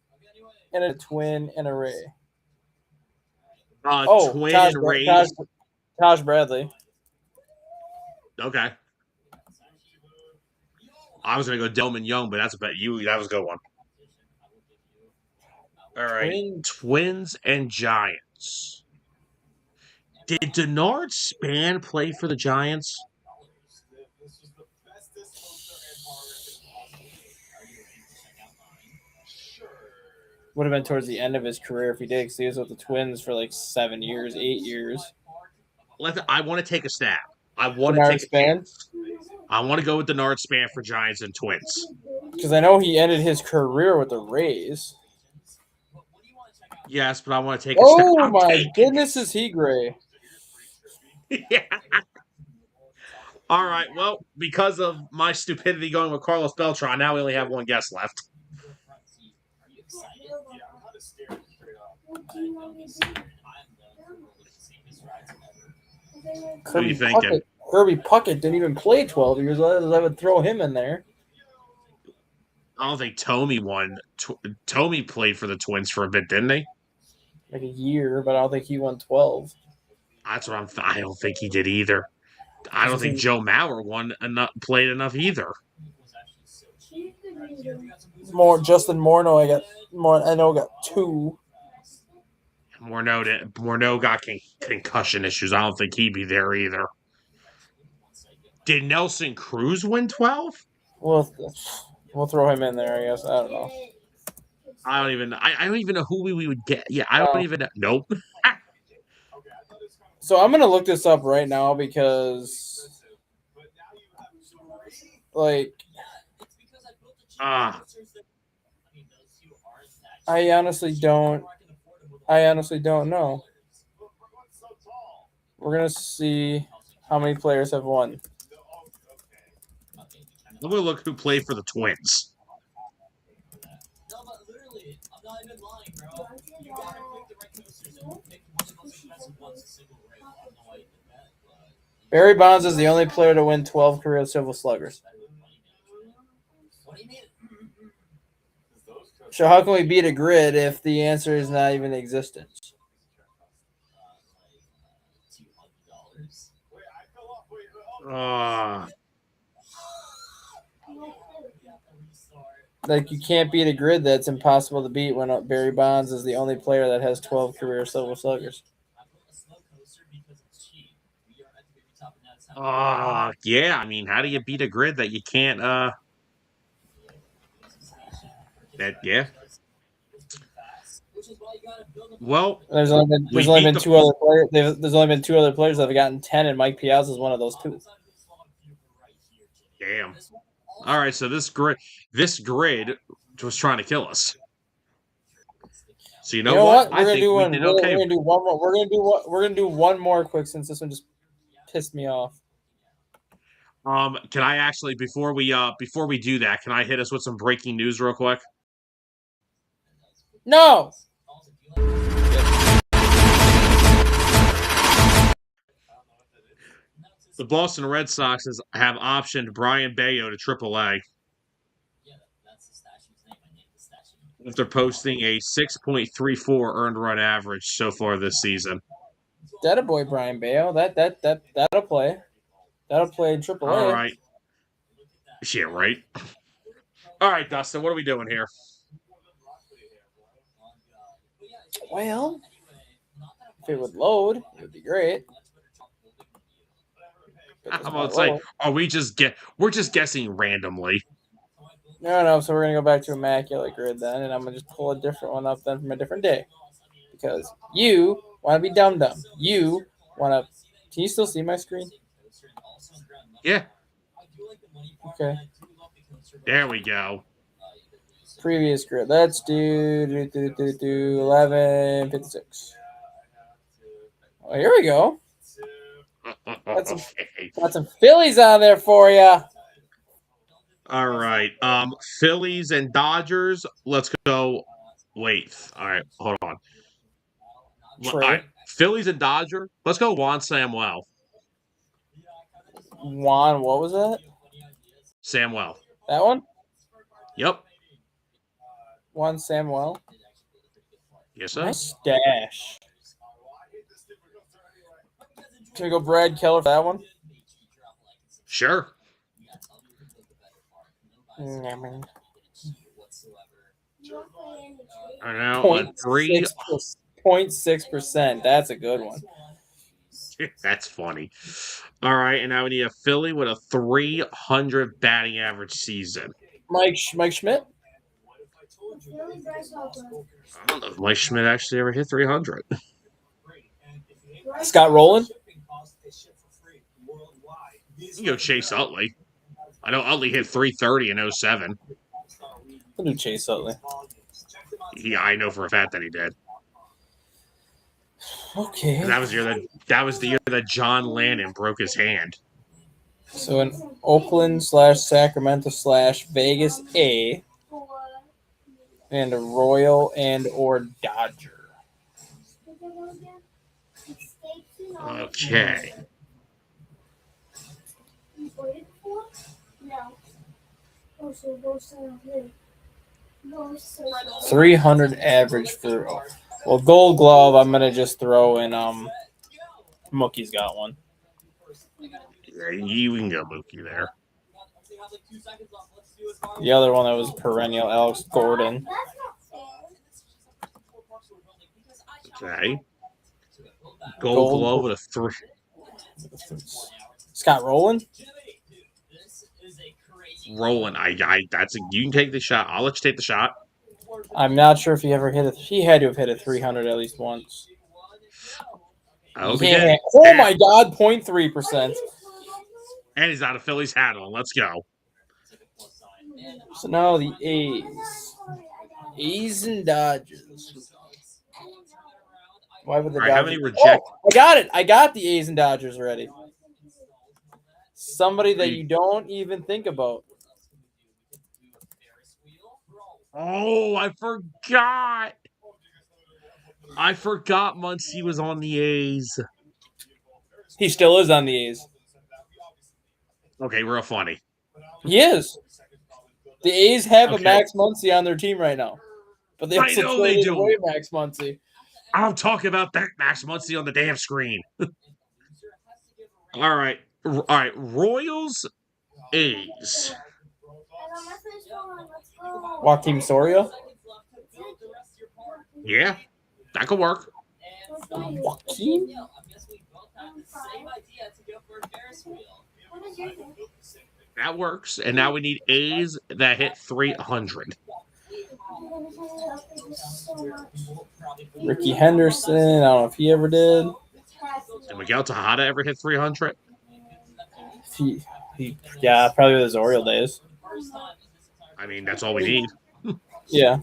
and a Ray. Twin and Rays. Taj Bradley. Okay. I was gonna go Delman Young, but that's about you. That was a good one. All right, Twins and Giants. Did Denard Span play for the Giants? Would have been towards the end of his career if he did, because he was with the Twins for like 7 years, 8 years. I want to take a stab. I want to take a chance. I want to go with Denard Span for Giants and Twins. Because I know he ended his career with the Rays. Yes, but I want to take a stab. Oh my goodness, is he gray? Yeah. All right. Well, because of my stupidity going with Carlos Beltran, now we only have one guess left. What are you thinking? Kirby Puckett didn't even play 12 years. I would throw him in there. I don't think Tomey won. Tomey played for the Twins for a bit, didn't he? Like a year, but I don't think he won 12. That's what I don't think he did either. I don't think Joe Mauer played enough either. Justin Morneau, I know got 2. Morneau got concussion issues. I don't think he'd be there either. Did Nelson Cruz win 12? We'll throw him in there, I guess. I don't know. I don't even know who we would get. Yeah, I don't even know. Nope. So I'm gonna look this up right now because, like, I honestly don't know. We're gonna see how many players have won. I'm gonna look who played for the Twins. No, but literally, I'm not even lying, bro. You gotta pick the right coasters and pick one of the most expensive ones, a single rate. I don't know why you did that, but... Barry Bonds is the only player to win 12 career Silver Sluggers. What do you mean? So how can we beat a grid if the answer is not even in existence? Like, you can't beat a grid that's impossible to beat when Barry Bonds is the only player that has 12 career Silver Sluggers. Yeah. I mean, how do you beat a grid that you can't? Yeah. Well, there's only been 2 other players. There's only been 2 other players that have gotten 10, and Mike Piazza is one of those 2. Damn. All right, so this grid was trying to kill us. So you know what? We're gonna do one more quick, since this one just pissed me off. Can I actually before we do that, can I hit us with some breaking news real quick? No. The Boston Red Sox have optioned Brian Bayo to AAA. After posting a 6.34 earned run average so far this season. That a boy, Brian Bayo. That'll play. That'll play in AAA. All right. Yeah, right. All right, Dustin, what are we doing here? Well, if it would load, it would be great. It's like, we're just guessing randomly. No. So we're gonna go back to Immaculate Grid then, and I'm gonna just pull a different one up then from a different day, because you want to be dumb. You want to. Can you still see my screen? Yeah. Okay. There we go. Previous grid. Let's do 1156. Oh, here we go. Got some Phillies on there for you. All right. Phillies and Dodgers. Let's go. Wait. All right. Hold on. All right, Phillies and Dodger. Let's go Juan Samuel. Juan, what was that? Samuel. That one? Yep. Juan Samuel. Yes, sir. Nice stash. Can we go Brad Keller for that one? Sure. I know. A 0.6%. That's a good one. That's funny. All right, and now we need a Philly with a 300 batting average season. Mike Schmidt? I don't know if Mike Schmidt actually ever hit 300. Scott Rowland? You can go Chase Utley. I know Utley hit 330 in 07. I'll do Chase Utley. Yeah, I know for a fact that he did. Okay. That was the year that John Lannon broke his hand. So in Oakland/Sacramento/Vegas A, and a Royal and or Dodger. Okay. No. 300 average for Gold Glove. I'm gonna just throw in Mookie's got one. Yeah, you can go Mookie there. The other one that was perennial, Alex Gordon. Okay. Gold Glove with a 3. Scott Rowland. Rolling. You can take the shot. I'll let you take the shot. I'm not sure if he ever hit it. He had to have hit a 300 at least once. I hope Yeah. he did. Oh my God, 0.3%. And he's out of Philly's hat on. Let's go. So now the A's and Dodgers. Why would the All right, Dodgers? how many reject? Oh, I got it. I got the A's and Dodgers ready. Somebody that you don't even think about. Oh, I forgot. I forgot Muncy was on the A's. He still is on the A's. Okay, real funny. He is. The A's have a Max Muncy on their team right now. But they also traded away Max Muncy. I'm talking about that Max Muncy on the damn screen. All right. Royals, A's. Joaquin Soria? Yeah, that could work. Joaquin? That works. And now we need A's that hit 300. Ricky Henderson. I don't know if he ever did. Did Miguel Tejada ever hit 300? Yeah, probably with his Oriole days. I mean, that's all we need. Yeah.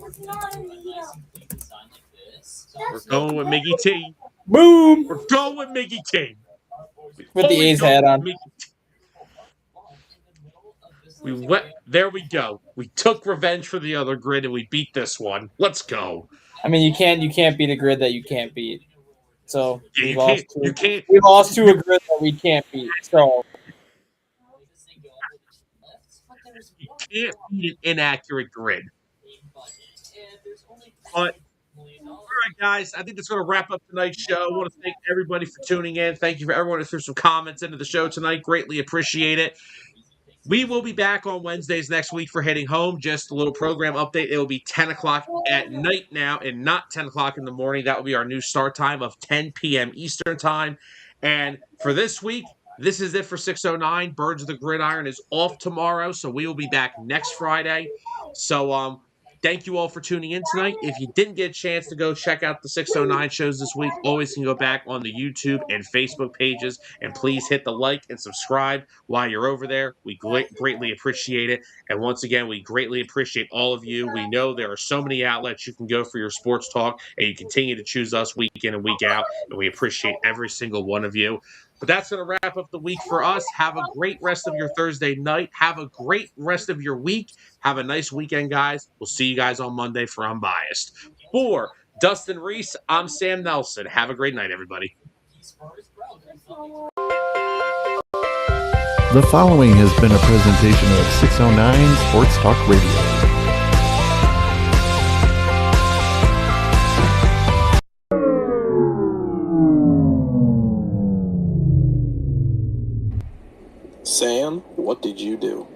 We're going with Miggy T. Boom! We're going with Miggy T. With the A's hat on. There we go. We took revenge for the other grid and we beat this one. Let's go. I mean, you can't beat a grid that you can't beat. So Yeah, we lost to a grid that we can't beat. So you can't beat an inaccurate grid. But all right, guys, I think that's going to wrap up tonight's show. I want to thank everybody for tuning in. Thank you for everyone who threw some comments into the show tonight. Greatly appreciate it. We will be back on Wednesdays next week for Heading Home. Just a little program update. It will be 10 o'clock at night now and not 10 o'clock in the morning. That will be our new start time of 10 p.m. Eastern time. And for this week, this is it for 609. Birds of the Gridiron is off tomorrow, so we will be back next Friday. So thank you all for tuning in tonight. If you didn't get a chance to go check out the 609 shows this week, always can go back on the YouTube and Facebook pages, and please hit the like and subscribe while you're over there. We greatly appreciate it. And once again, we greatly appreciate all of you. We know there are so many outlets you can go for your sports talk, and you continue to choose us week in and week out, and we appreciate every single one of you. But that's going to wrap up the week for us. Have a great rest of your Thursday night. Have a great rest of your week. Have a nice weekend, guys. We'll see you guys on Monday for Unbiased. For Dustin Reese, I'm Sam Nelson. Have a great night, everybody. The following has been a presentation of 609 Sports Talk Radio. Sam, what did you do?